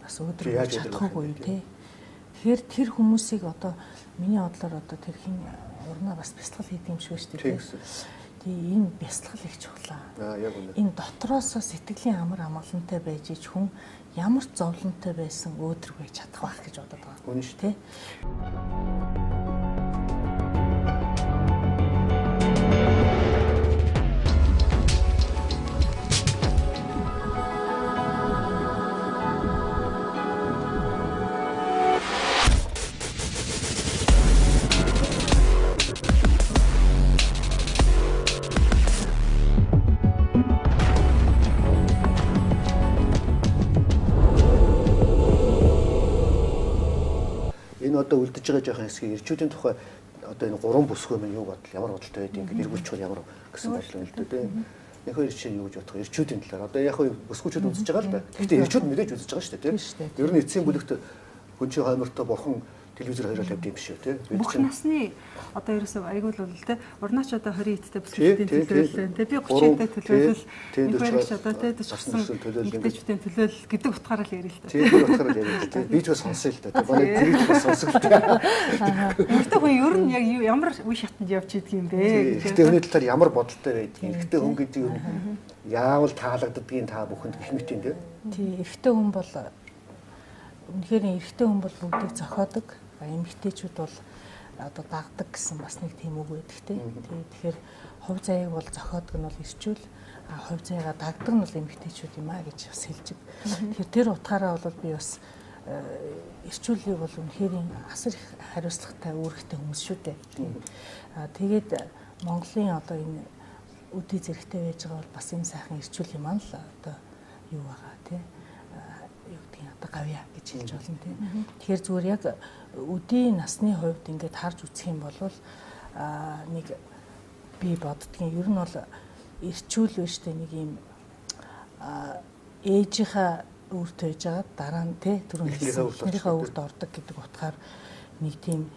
бас өөдрөг байж чадахгүй тий. Тэгэхээр тэр хүмүүсийг одоо миний бодлоор одоо тэр хин урнаа бас бясалгал хийдэг юм шиг байна шүү дээ. Тэгээ энэ бясалгал их чухлаа. Энэ дотроос сэтгэлийн амар амгалантай байж ич хүн ямар ч зовлонтой байсан өөдрөг байж чадах байх гэж бодод байгаа. Үнэн шүү тий. Одоо үлдэж байгаа жоохон хэсгийг ирчүүдийн тухай одоо энэ гурван бүсгүй маань юу бодол ямар бодолтой байдгийг ингээд эргүүлж чухал ямар гэсэн бодлоо л дээ. Яг хоёр чинь юу гэж бодох ирчүүдийн талаар одоо яг хоёр бүсгүүчүүд үзэж байгаа л да. Гэхдээ ирчүүд мэдээж үзэж байгаа шүү дээ тийм. Ер нь эцсийн бүлэгт хүн чинь хоймортой бурхан телевизээр хоёроо тавьд юм биш үү те. Бүх насны одоо ерөөсөө айгуул бол те урнаач одоо 20 эдтэй бүсгүүчдийн төлөөлөл те би 30 эдтэй төлөөлөл энэ хоёрч одоо те тусгасан төлөөлөлтэй төлөөлөл гэдэг утгаараа л ярил л да. Тийм утгаараа л ярил л те. Би ч бас сонсъё л да. Манай зэрэг бас сонсох л те. Өөртөө хүн ер нь яг ямар үе шатанд явж идэх юм бэ гэж. Гэтэ хүний талаар ямар бодолтой байдгийг. Эрэгтэй хүн гэдэг юм яавал таалагддгийг та бүхэнд гэх мэт юм те. Тий, эрэгтэй хүн бол үнэхээр эрэгтэй хүн бол бүгдийг зохиодог. Эмэгтэйчүүд бол одоо дагдаг гэсэн бас нэг тийм үг байдаг тий. Тэгэхээр хувь заяаг бол зохиодог нь бол ирчүүл, хувь заяагаа дагдаг нь бол эмэгтэйчүүд юм а гэж бас хэлж байна. Тэгэхээр тэр утгаараа бол би бас ирчүүлийг бол үнэхээр асар их хариуцлагатай үүрэгтэй хүмүүс шүү дээ. Тэгээд Монголын одоо энэ үдий зэрэгтэй байж байгаа бол бас энэ сайхан ирчүүл юм аа л одоо юу байгаа тий. Юу гэдгийг одоо гавья гэж хэлж болно тий. Тэгэхээр зүгээр яг үдийн насны хувьд ингээд харж үзэх юм бол нэг би боддгийн ер нь бол ирчүүл биш тэ нэг юм ээжийнхаа үрт байж байгаа дараа нь тий түрүүн хэлсэнийхээ үрт ордог гэдэг утгаар нэг тийм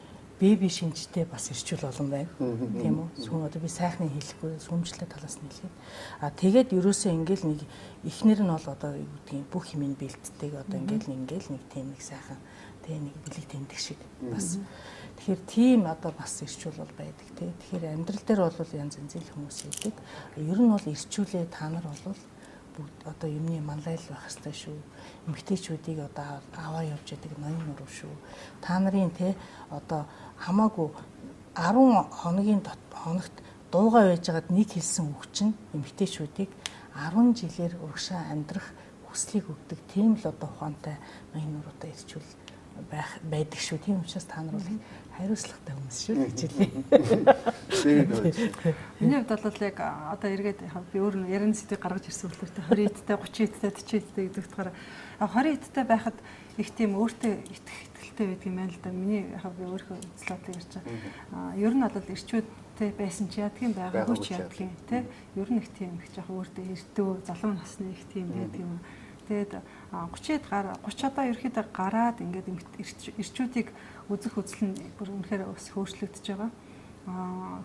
беби шинжтэй бас ирчүүл олон байна тийм үү сүм одоо би сайхны хэлэхгүй сүмжлэх талаас нь хэлгээд тэгээд ерөөсөө ингээл нэг эхнэр нь бол одоо юу гэдгийг бүх юмыг бэлддэг одоо ингээл нэг тийм нэг сайхан тэ нэг бэлэг тэмдэг шиг бас тэгэхээр тийм одоо бас ирчүүл бол байдаг тий тэгэхээр амьдрал дээр бол янз янзын хүмүүс байдаг ер нь бол ирчүүлээ та нар бол бүгд одоо юмны манлайл байх хэрэгтэй шүү эмгтээчүүдийг одоо аваа явж яадаг ноён нуруу шүү та нарын тий одоо хамаагүй 10 хоногт дуугаа байжгаад нэг хэлсэн үг чинь эмгтээчүүдийг 10 жилээр урагшаа амьдрах хүслийг өгдөг тийм л одоо ухаантай ноён нуруутай ирчүүл байдаг шүү. Тийм учраас та нар бол хариуцлагатай хүмүүс шүү гэж хэлээ. Миний хувьд бол яг одоо эргээд би өөр нь ярин сэдвийг гаргаж ирсэн үлдэртэй 20 эдтэй 30 эдтэй 40 эдтэй гэдэг утгаараа 20 эдтэй байхад их тийм өөртөө итгэлтэй байдаг юм байна л да. Миний яг би өөрийнхөө үзлэлийг ярьж байгаа. Ер нь бол ирчүүдтэй байсан чи ядгийн байгаагүй чи ядгийн тий. Ер нь их тийм их яг өөртөө эртөө залуу насны их тийм байдаг юм. Тэгээд 30-д 30 одоо ерөөхдөө гараад ингээд ирчүүдийг үзэх үзэл нь бүр үнэхээр хөөцлөгдөж байгаа.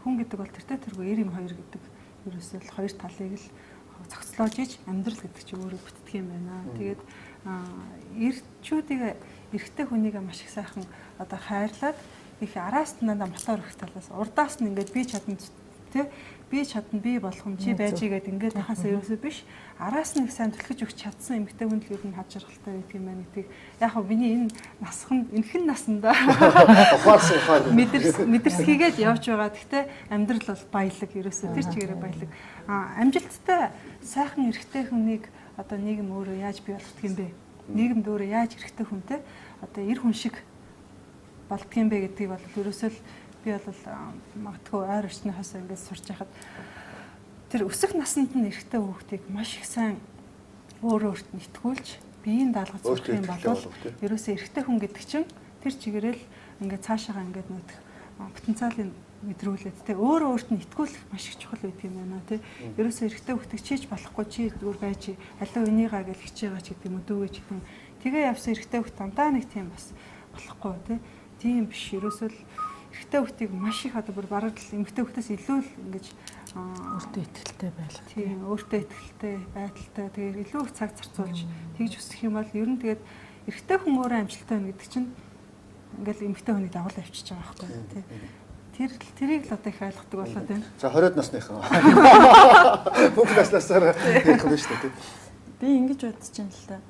Хүн гэдэг бол тэртээ тэргүй 92 гэдэг ерөөсөө л хоёр талыг л зохицлоож иж амьдрал гэдэг чинь өөрөө бүтдэг юм байна. Тэгээд ирчүүдийг эрэгтэй хүнийг маш их сайхан одоо хайрлаад их араас нь мотор өгөх талаас урдаас нь ингээд би чадна тий би чадна би болох юм чи байж игээд ингээд тахаасаа ерөөсөө биш араас нь их сайн түлхэж өгч чадсан эмэгтэй хүн л ер нь хад жаргалтай байдаг юм байна гэдгийг яг хөө миний энэ насхан энхэн насанда мэдэрсгийгээд явж байгаа. Гэхдээ амьдрал бол баялаг ерөөсөө тэр чигээрээ баялаг. Амжилттай сайхан эрэгтэй хүнийг одоо нийгэм өөрөө яаж бий болгох юм бэ? Нийгэмд өөрөө яаж эрэгтэй хүнтэй одоо эр хүн шиг болдго юм бэ гэдгийг бол ерөөсөө л би бол магадгүй ойр орчныхоос ингээд сурч байхад тэр өсөх наснд нь эрэгтэй хүүхдийг маш их сайн өөрөөрт нэтгүүлж биеийн даалгавар зурх юм бол ерөөсөө эрэгтэй хүн гэдэг чинь тэр чигээрэл ингээд цаашаага ингээд нөтөх потенциалыг мэдрүүлээд те өөрөө өөрт нь итгүүлэх маш их чухал байдаг юм байна те. Ерөөсөө эрэгтэй хүүхдээ чийж болохгүй чи зүгээр байж алуу энийгаа гэж хичээгаа ч гэдэг юм уу дүүгээ ч гэдэг юм. Тэгээ явсан эрэгтэй хүүхд дандаа нэг тийм бас болохгүй те. Тийм биш ерөөсөө л эрэгтэй хүүхдийг маш их одоо бүр бараг л эмэгтэй хүүхдээс илүү л ингэж өөртөө итгэлтэй байх. Тийм өөртөө итгэлтэй байдалтай тэгээ илүү их цаг зарцуулж тэгж өсөх юм бол ер нь тэгээд эрэгтэй хүн өөрөө амжилттай байна гэдэг чинь ингээл эмэгтэй хүний дагуул авчиж байгаа байхгүй тий. Тэрийг л одоо их ойлгодог болоод байна. За 20-од насныхан. Бүх наснасаар ярих юм шүү дээ. Би ингэж бодож байна л да.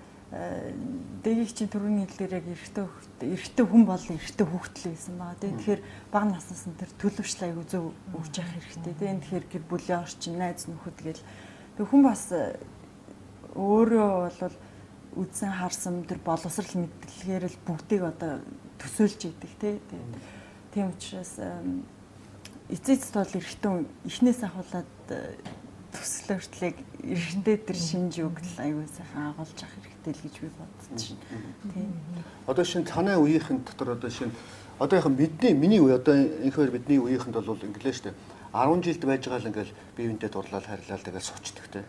Дэгийг чинь түрүүний хэлээр яг эрэгтэй хүн бол эрэгтэй хүүхдэл байсан байгаа. Тэгэхээр бага наснаас нь тэр төлөвшл аягүй зөв өгч явах хэрэгтэй. Тэгэхээр гэр бүлийн орчин, найз нөхөд гээл хүн бас өөрөө бол үдсэн харсан тэр боловсрал мэдлэгээр л бүгдийг одоо төсөөлж идэг тий. Тийм учраас эцэст бол эрэгтэй эхнээс ахуулаад төсөл өртлөг эрэгтэй тэр шинж өгдөл аюул сайхан агуулж авах хэрэгтэй л гэж би бодчих. Тийм. Одоо шинэ танай үеийнхэн дотор одоо шинэ одоо яхан миний үе одоо инхээр бидний үеийнхэнд бол инглиш шүү дээ. 10 жилд байж байгаа л ингээл биеинтэй дурлал харьлал тэгэл суучдаг те.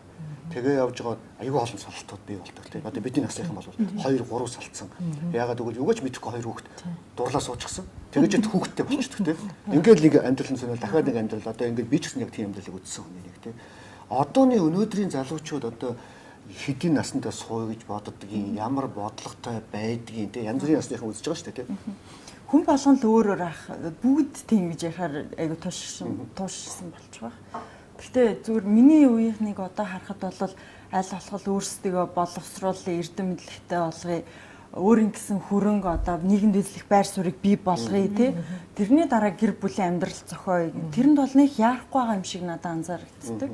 Тэгээ явж байгаа аюул олон салалтууд бий болдог те. Одоо бидний насныхан бол 2 3 салцсан. Яагаад гэвэл юугаач мэдэхгүй 2 хүүхэд дурлаа суучихсан. Тэгэж хүүхэдтэй болчихдог те. Ингээл нэг амьдрал нь сонирхол дахиад нэг амьдрал одоо ингээд би ч гэсэн яг тийм амьдралыг үзсэн хүн нэг те. Одооны өнөөдрийн залуучууд одоо хэдийн насндаа сууя гэж боддгийн ямар бодлоготой байдгийг те янз бүрийн насныхан үзэж байгаа шүү дээ те. Хүн болгон л өөрөөр ах бүгд тийм гэж яхаар айгу туушсан болж байгаа. Гэхдээ зүгээр миний үеийнхнийг одоо харахад бол аль болох өөрсдөө боловсруулалтын эрдэмтлэгтэй болгоё. Өөрийн гэсэн хөрөнгө одоо нийгэмд эзлэх байр суурийг бий болгоё тий. Тэрний дараа гэр бүлийн амьдрал зохиоё. Тэрэнд бол нэг яарахгүй байгаа юм шиг надад анзаарэгддэг.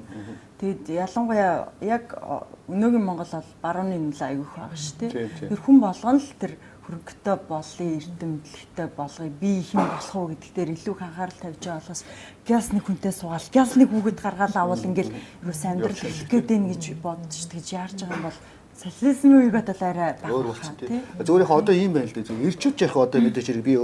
Тэгэд ялангуяа яг өнөөгийн Монгол бол барууны нөлөө аягүй их байгаа шүү дээ. Тэр хүн болгон л тэр хөрөнгөтэй болын эрдэмтлэгтэй болгоё. Би хэн болох уу гэдэг дээр илүү анхаарал тавьж байгаа болохоос гяс нэг хүнтэй суугаал, гяс нэг хүүхэд гаргаал авал ингээл ерөөс амьдрал хэлэх гээд байна гэж бодож тэгж яарж байгаа юм бол социализмын үеиг одоо арай багтаа тий. Зүгээр яг одоо ийм байна л дээ. Зүгээр ирчүүж яах одоо мэдээж хэрэг би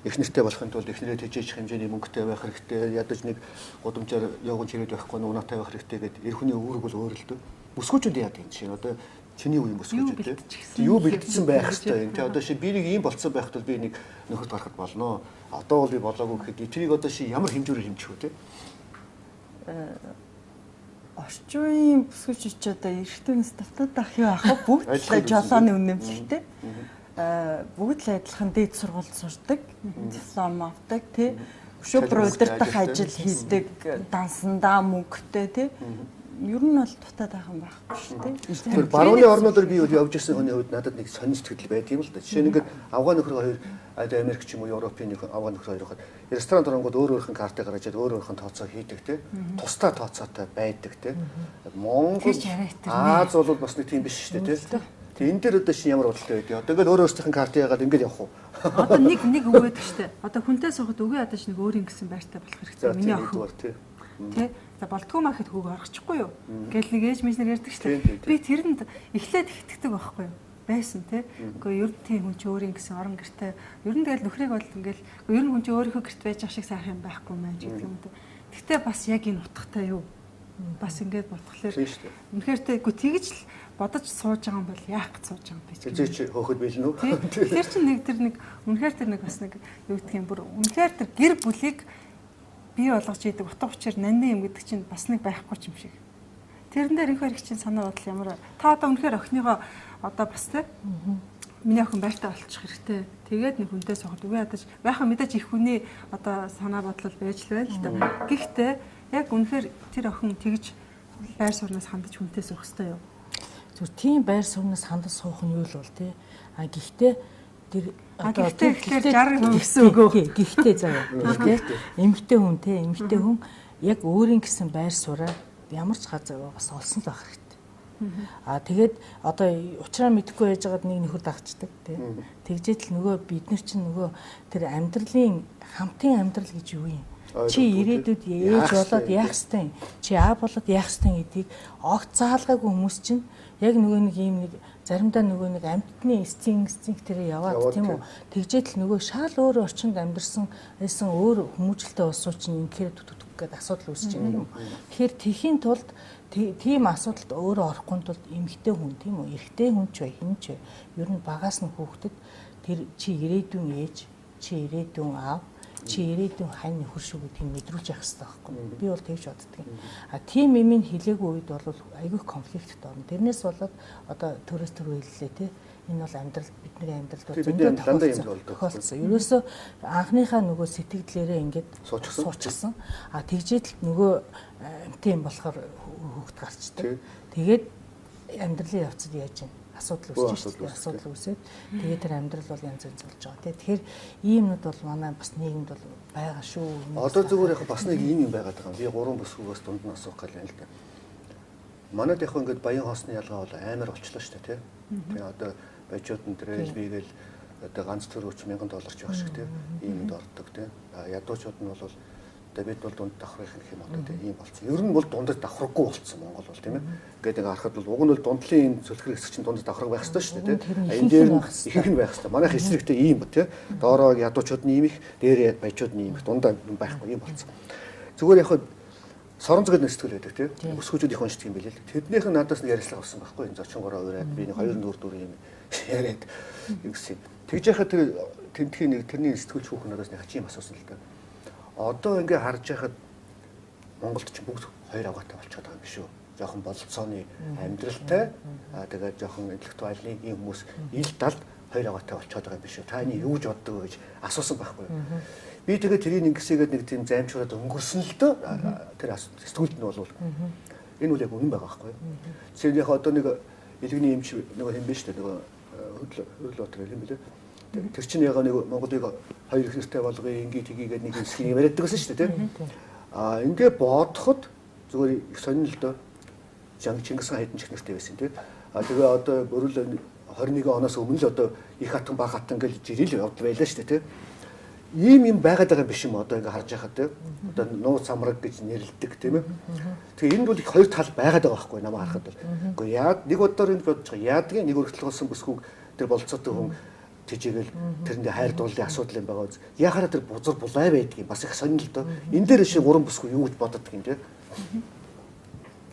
их нэртэй болохын тулд их нэрээ тэжээж хэмжээний мөнгөтэй байх хэрэгтэй. Ядаж нэг гудамжаар явган чирээд байхгүй нунаатай байх хэрэгтэй гэдэг эр хүний үүрэг бол өөр л дээ. Бүсгүүчүүд яадаг юм чинь одоо чиний үеийн бүсгүүчүүд тий. Юу бэлдсэн байх хэрэгтэй юм. Тий одоо ши би нэг ийм болцсон байхад бол би нэг нөхөд гарахад болно. Одоо бол би болоогүй гэхэд тэрийг одоо ши ямар хэмжүүрээр хэмжих вэ тий? Орчин үеийн бүсгүүчид ч одоо эрэгтэйнээс давтаад ах юу ах бүгд л жолооны үнэмшилтэй. Бүгд л адилхан дээд сургуульд сурдаг, диплом авдаг тий. Өшөөбөр удирдах ажил хийдэг, дансандаа мөнгөтэй тий. Ер нь бол дутаад байх юм байхгүй шүү дээ. Тэр барууны орнуудаар би явж ирсэн хүний хувьд надад нэг сонирч тэгэл байд юм л да. Жишээ нь ингээд Афган нөхөр хоёр Америк ч юм уу Европын нэг Афган нөхөр хоёр хахад ресторан дөрөнгөд өөрөөрхөн картыг гаргаж өөрөөрхөн тооцоо хийдэг те. Тусдаа тооцоотой байдаг те. Монгол Аз бол бас нэг тийм биш шүү дээ те. Тэгээ энэ дээр одоо шин ямар бодлоо байдгийг. Одоо ингээд өөрөөсийнх картыг яагаад ингээд явах уу? Одоо нэг өгөөд штэ. Одоо хүнтэй сухад өгөө одоо ч нэг өөрийн гэсэн байртай болох хэрэгтэй. Миний охин. Тэ. За болтгоо махад хүүг орчихгүй юу? Гэл нэг ээж мэжнэр ярьдаг шүү дээ. Би тэрэнд эхлээд итгэдэг байхгүй юу? Байсан тий. Гэхдээ ер нь тийм хүн чи өөрийн гэсэн орон гэртэй. Ер нь тэгэл нөхрийг бол ингээл ер нь хүн чи өөрийнхөө гэрт байж ах шиг сайхан юм байхгүй мэн гэдэг юм даа. Гэхдээ бас яг энэ утгатай юу? Бас ингээд бодглохлоор үнэхээр тэггүй тэгж л бодож сууж байгаа юм бол яах гэж сууж байгаа юм бэ чи? Зээ чи хөөхөд билнэ үү? Тэр чинь нэг тэр нэг үнэхээр тэр нэг бас нэг юу гэх юм бүр үнэхээр тэр гэр бүлийг бий болгож идэг утга учир нандин юм гэдэг чинь бас нэг байхгүй ч юм шиг. Тэрэн дээр их барих чинь санаа бодол ямар та одоо үнэхээр охиныгоо одоо бас тэ миний охин байртаа болчих хэрэгтэй. Тэгээд нэг хүнтэй соход үгүй ядаж байхаа мэдээж их хүний одоо санаа бодол байж л байл л да. Гэхдээ яг үнэхээр тэр охин тэгж байр сууриас хандаж хүнтэй суух хэрэгтэй юу? Зүгээр тийм байр сууриас хандаж суух нь юу л бол тэ. А гэхдээ тэр одоо тэгэхээр 60 гэсэн үг үү? Гэхдээ заяа. Гэхдээ эмэгтэй хүн те эмэгтэй хүн яг өөрийн гэсэн байр сууриа ямар ч газар бас олсон л байх хэрэгтэй. Тэгээд одоо уучраа мэдэхгүй байж байгаад нэг нөхөр дагчдаг тийм. Тэгжээд л нөгөө бид нар чинь нөгөө тэр амьдралын хамтын амьдрал гэж юу юм? Чи ирээдүйд ээж болоод яах ёстой юм? Чи аа болоод яах ёстой гэдгийг огт заалгаагүй хүмүүс чинь яг нөгөө нэг ийм нэг заримдаа нөгөө нэг амьтны инстинкт тэрэ яваад тийм үү? Тэгжээд л нөгөө шал өөр орчинд амьдарсан өөр хүмүүжлтэй улсууд чинь инхээр гэдэг асуудал үүсэж байна юм. Тэгэхээр тэхийн тулд тийм асуудалд өөрөө орохгүй тулд эмэгтэй хүн тийм үү? Эрэгтэй хүн ч бай, хэн ч бай. Ер нь багаас нь хүүхдэд тэр чи ирээдүйн ээж, чи ирээдүйн аав, чи ирээдүйн хань нөхөр шүү гэдгийг мэдрүүлж явах хэрэгтэй байхгүй. Би бол тэгж боддог юм. Тийм юмыг хэлээгүй үед бол айгүй конфликтд орно. Тэрнээс болоод одоо төрөөс төр хэллээ те. Энэ бол амьдрал бидний амьдралд зөндөө тохиолдсон. Ерөөсөө анхныхаа нөгөө сэтгэлдлээрээ ингээд суучсан. Тэгжээд л нөгөө тийм болохоор хүүхд гарчдаг. Тэгээд амьдралын явцад яаж юм? Асуудал үүсэж байна. Асуудал үүсээд тэгээд тэр амьдрал бол янз янз болж байгаа. Тэгэхээр иймнүүд бол манай бас нийгэмд бол байгаа шүү. Одоо зүгээр яг бас нэг ийм юм байгаад байгаа. Би 3 бүсгүйгээс дунд нь асуух гал юм л да. Манайд яг ингээд баян хоосны ялгаа бол амар болчлоо шүү дээ, тийм. Тэгээ одоо бажууд нь тэрэл бигээл одоо ганц төрөөч $1000 ч байх шиг тийм иймд ордог тийм. Ядуучууд нь бол одоо бид бол дунд давхрах гэх юм одоо тийм ийм болсон. Ер нь бол дундад давхраггүй болсон Монгол бол тийм ээ. Ингээд ингээ харахад бол уг нь бол дундлын энэ цөлхөр хэсэг чинь дундад давхраг байх хэрэгтэй шүү дээ тийм. Энэ дээр нь ихэнх нь байх хэрэгтэй. Манайх эсрэгтэй ийм тийм. Доороо ядуучууд нь ийм их, дээрээ бажууд нь ийм их, дундаа байхгүй ийм болсон. Зүгээр яг Соронзог гэдэг нэстгэл байдаг тийм. Өсгөөжүүд их уншдаг юм билээ л. Тэднийх нь надаас нэг ярилцлага болсон байхгүй. Энэ зочингороо ураад би нэг 2-4 юм яриад гэсэн. Тэгж яхад тэр тентхийн нэг тэрний сэтгүүлч хүүхэн надаас нэг хачим асуусан л да. Одоо ингээ харж яхад Монголд ч бүгд хоёр аваатай болчиход байгаа юм биш үү? Жохон бололцооны амьдралтай тэгээд жохон интеллектуалны ийм хүмүүс ил далд хоёр аваатай болчиход байгаа юм биш үү? Та энэ юу гэж боддог вэ гэж асуусан байхгүй юу? Би тэгээд тэрийг ингэсээгээд нэг тийм займшуулаад өнгөрсөн л дөө. Тэр сэтгүүлд нь бол энэ үл яг үнэн байгаа байхгүй юу? Тэгэхээр яг одоо нэг илгэний эмч нөгөө хэм биш үү? Нөгөө хөдлөлөөр юм билээ. Тэр чинь яг нэг Монголыг хоёр их нэртэй болгоё ингээ тгийгээд нэг хэсгийг яриад байсан шүү дээ тийм. Ингээ бодоход зүгээр их сонирхол л доо. Чингис хаан хэдэн чих нэртэй байсан тийм. Тэгээ одоо өөрөөр 21 оноос өмнө л одоо их хатан баг хатан гэж жирэл явд байлаа шүү дээ тийм. Ийм юм байгаад байгаа юм биш юм одоо ингээ харж байхад тийм. Одоо нууц самраг гэж нэрлэдэг тийм ээ. Тэгээ энэ бол их хоёр тал байгаад байгаа байхгүй намайг харахад бол. Гэхдээ яад нэг удаар энэ бодож байгаа. Яадгийн нэг өргөтлгөөсөн бүсгүйг тэр болцоотой хүн тэжээгэл тэрэндээ хайр дурлалын асуудал юм байгаа үз. Яхаараа тэр бузар булай байдгийг бас их сонирхол доо. Энэ дээр шиг уран бүсгүй юу гэж боддог юм те.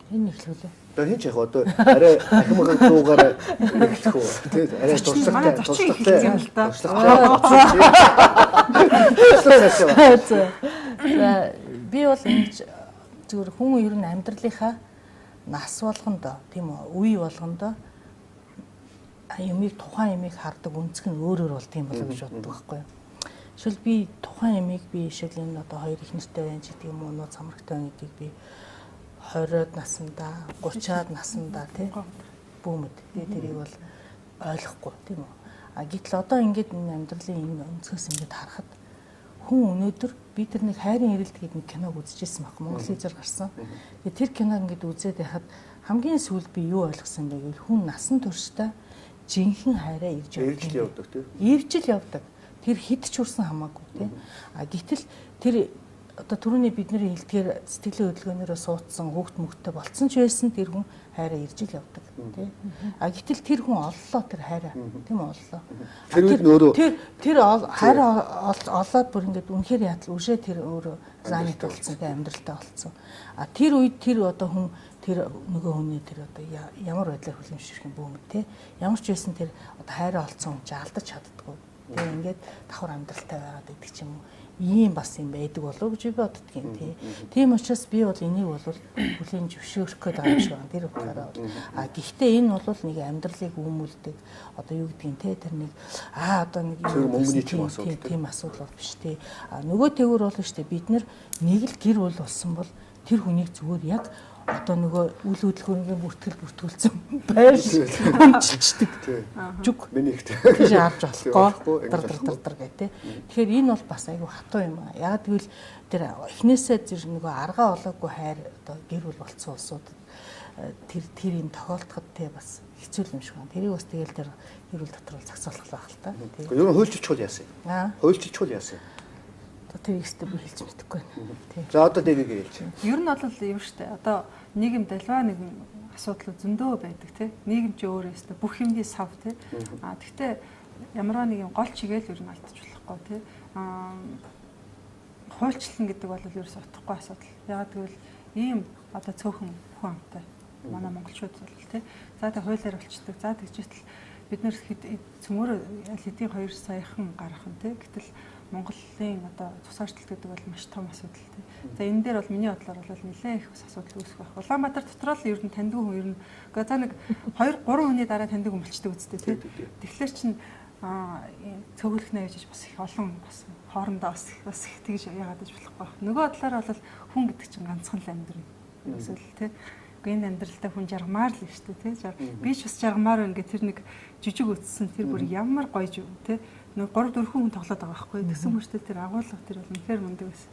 Энэ ихлүүлээ. Тэгээ хин ч яг одоо арай ахмаг дуугаар эхлэх үү. Тэгээ арай туршлагатай. Би бол энэ зүгээр хүн ер нь амьдралынхаа нас болгондоо тийм үү үе болгондоо юмыг тухайн юмыг хардаг үнцг нь өөр болт юм болоо гэж боддог байхгүй юу. Жишээл би тухайн юмыг би жишээл энэ одоо хоёр их нэртэй байна гэдэг юм уу нууц самрагтай байна гэдгийг би 20-од наснда 30-аад наснда тийм бүүмэд би тэрийг бол ойлгохгүй тийм үү. Гэтэл одоо ингээд энэ амьдралын энэ өнцгөөс ингээд харахад хүн өнөөдөр би тэр нэг хайрын ирэлт гэдэг нэг киног үзчихсэн баг. Монгол хэлээр гарсан. Тэгээ тэр киног ингээд үзээд байхад хамгийн сүүлд би юу ойлгосон бэ гэвэл хүн насан туршдаа жинхэнэ хайраа ирж явдаг тийм. Ирж л явдаг. Тэр хэд ч хүрсэн хамаагүй тийм. Гэтэл тэр одоо түрүүний бидний хэлдгээр сэтгэлийн хөдөлгөөнөөрөө суудсан хүүхд мөхтэй болцсон ч байсан тэр хүн хайраа ирж л явдаг тийм. Гэтэл тэр хүн оллоо тэр хайраа тийм оллоо. Тэр үед өөрөө тэр хайраа олоод бүр ингээд үнэхээр ядал үшээ тэр өөрөө заанит болцсон тийм амьдралтай болцсон. Тэр үед тэр одоо хүн тэр нөгөө хүний тэр одоо ямар байдлаар хүлэмжшэрх юм бүү мэ те ямар ч байсан тэр одоо хайраа олцсон хүн ч алдаж чаддаггүй тэгээ ингээд давхар амьдралтай байгаад байдаг ч юм уу ийм бас юм байдаг болов гэж би боддөг юм тийм учраас би бол энийг бол бүлийн зөвшөөрөх гээд байгаа юм шиг байна тэр утгаараа гэхдээ энэ бол нэг амьдралыг үүмүүлдэг одоо юу гэдгийг те тэр нэг одоо нэг тийм асуудал бол биш те нөгөө тэгүр бол штэ бид нар нэг л гэр бүл болсон бол тэр хүнийг зүгээр яг одоо нөгөө үйл хөдлөхөөрийн бүртгэлцэн байр өмчилчдэг. Жүг. Миний ихтэй. Тийш харж болохгүй. Дар гэдэг. Тэгэхээр энэ бол бас айгүй хатуу юм аа. Яг тэгвэл тэр эхнээсээ зэрэг нөгөө аргаа олоогүй хайр одоо гэр бүл болцсон улсуудад тэр юм тохиолдоход те бас хэцүү юм шиг байна. Тэрийг бас тэгэл тэр эрүүл дотрол зохицуулах байх л та. Тийм. Ер нь хуульчилж чул яасан юм? Хуульчилж чул яасан юм? Тэр ихтэй би хэлж мэдэхгүй байна. Тийм. За одоо дэгийг хэлж. Ер нь бол юм шүү дээ. Одоо нийгэмд альва нэгэн асуудал зөндөө байдаг тий. Нийгэм чи өөрөө өстө бүх юмний сав тий. Гэхдээ ямарваа нэг юм гол чигээл ер нь алдчих болохгүй тий. Хуульчлан гэдэг бол ерөөс утгагүй асуудал. Ягаад гэвэл ийм одоо цөөхөн хүн амтай манай монголчууд бол тий. За тэг хуулиар болчдөг. За тэгжээтэл бид нэр цөмөр хэдийн 2 саяхан гарах нь тий. Гэтэл Монголын одоо тусаарчлалт гэдэг бол маш том асуудал тий. За энэ дээр бол миний бодлоор бол нэлээд их асуудал үүсэх байх. Улаанбаатар дотор л ер нь таньдаг хүн ер нь за нэг 2 3 хүний дараа таньдаг хүн болчдөг үстэй тий. Тэгэхээр чин цөөхөлөх нэ гэж бас их олон бас хоорондоо бас их тэгж яагаад гэж болохгүй. Нөгөө талаараа бол хүн гэдэг чинь ганцхан л амьдрал. Эсвэл тий. Энэ амьдралдаа хүн жаргамаар л шүү дээ тий. Би ч бас жаргамаар байна гэх тэр нэг жижиг үтсэн тэр бүр ямар гоё юу тий. Нэг 3 4 хүн тоглоод байгаа байхгүй. Тэгсэн мөртөө тэр агуулга тэр бол үнэхээр мундаг байсан.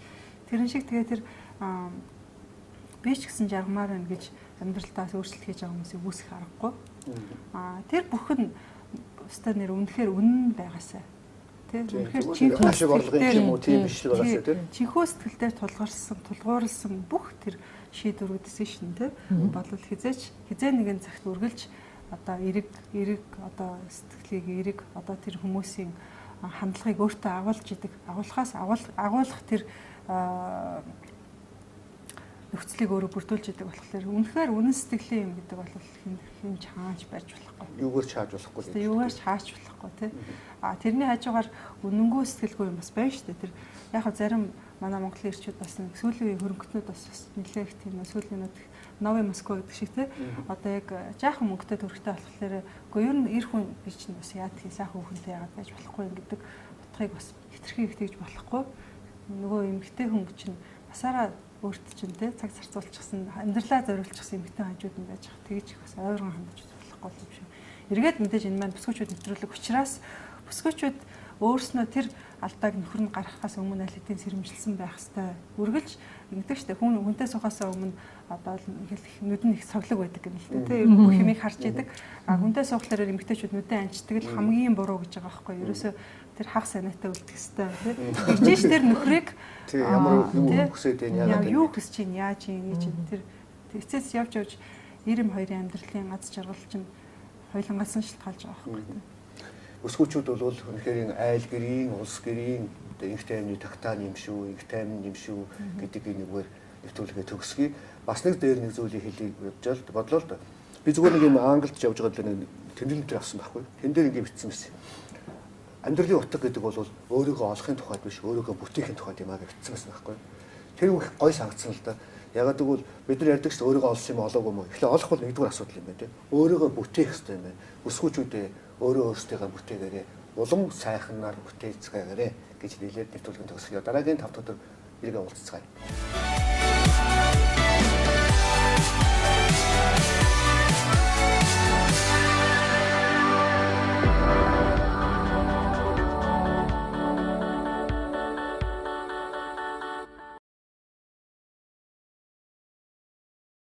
Тэрэн шиг тэгээ тэр би ч гэсэн жаргамаар байна гэж амьдралдаа өөрчлөлт хийж байгаа хүмүүсийг үүсэх аргагүй. Тэр бүхэн өстой нэр үнэхээр үнэн байгаасай. Тий. Үнэхээр чихөө шиг орлогын юм уу тийм биш л байгаасай тий. Чихөө сэтгэлдээ тулгуурласан бүх тэр шийдвэрүүд decision тий. Болвол хизээ нэгэн цагт үргэлж одоо эрэг одоо сэтгэлийг эрэг одоо тэр хүмүүсийн хандлагыг өөртөө агуулж идэг. Агуулах тэр нөхцөлийг өөрөө бүрдүүлж идэг болохоор үнэхээр үнэн сэтгэлийн юм гэдэг бол хин чааж барьж болохгүй. Юугаар чааж болохгүй. Тэгээ юугаар чааж болохгүй тий. Тэрний хажуугаар үнэнгөө сэтгэлгүй юм бас байна шүү дээ. Тэр яг зарим манай Монголын ирчүүд бас нэг сүүлийн үеийн хөрөнгөтнүүд бас нэлээд их тийм сүүлийн нэг Нови Москва гэдэг шиг тий. Одоо яг жаахан мөнгөтэй төрхтэй болохоор үгүй ер нь эр хүн би чинь бас яа тийм сайхан хүүхэнтэй яагаад байж болохгүй гэдэг утгыг бас хитрхи их тэгж болохгүй. Нөгөө эмгтэй хүн чинь басаараа өөрт чинь тий цаг зарцуулчихсан амьдралаа зориулчихсан эмгтэй хажууд нь байж байгаа. Тэгж их бас ойрон хандаж болохгүй юм шиг. Эргээд мэдээж энэ маань бүсгүйчүүд нэвтрүүлэг учраас бүсгүйчүүд өөрснөө тэр алдааг нөхөр нь гаргахаас өмнө аль хэдийн сэрэмжилсэн байх хэвээр. Үргэлж ингэдэг штэ хүнтэй сухаасаа өмнө одоо нүд нь их цоглог байдаг юм л дээ. Тэ ер нь бүх юмыг харж идэг. Хүнтэй сухлаараа эмгтээчүүд нүдэн анчдаг л хамгийн буруу гэж байгаа байхгүй. Ерөөсөө тэр хаг санаатай үлдэх хэвээр тэ. Тэгжээч тэр нөхрийг ямар юу хүсэж байна юу хүсэж чинь яаж юм чинь тэр эцэс явж ирэм хоёрын амьдралын аз жаргал чинь хойлонгоос нь шилтгаалж байгаа байхгүй. Өсгүүчүүд бол үнэхээр айл гэрийн, улс гэрийн инх таймны тагтааны юм шүү, инх таймны юм шүү гэдэг нэгээр нэвтрүүлгээ төгсгий. Бас нэг дээр нэг зүйлийг хэлийг бодлоо л да. Би зүгээр нэг юм англид явж байгаа нэг тэмдэглэлээр авсан байхгүй. Тэн дээр ингэ бичсэн байсан. Амьдралын утга гэдэг бол өөрийгөө олохын тухайд биш, өөрийгөө бүтээхийн тухайд юм аа гэж бичсэн байсан байхгүй. Тэр их гой санагдсан л да. Ягаад гэвэл бид нар ярьдаг шүү өөрийгөө олсон юм олоогүй юм. Эхлээ олох бол нэгдүгээр асуудал юм байна тийм. Өөрийгөө бүтээх хэрэгтэй юм байна. Өсгүүчүүдээ өөрөө өөрсдийгөө бүтээгээрээ улам сайхнаар бүтээцгээгээрээ гэж хэлээд нэвтрүүлгийн төгсгөө. Дараагийн 5 өдөр иргэ уулзцгаая.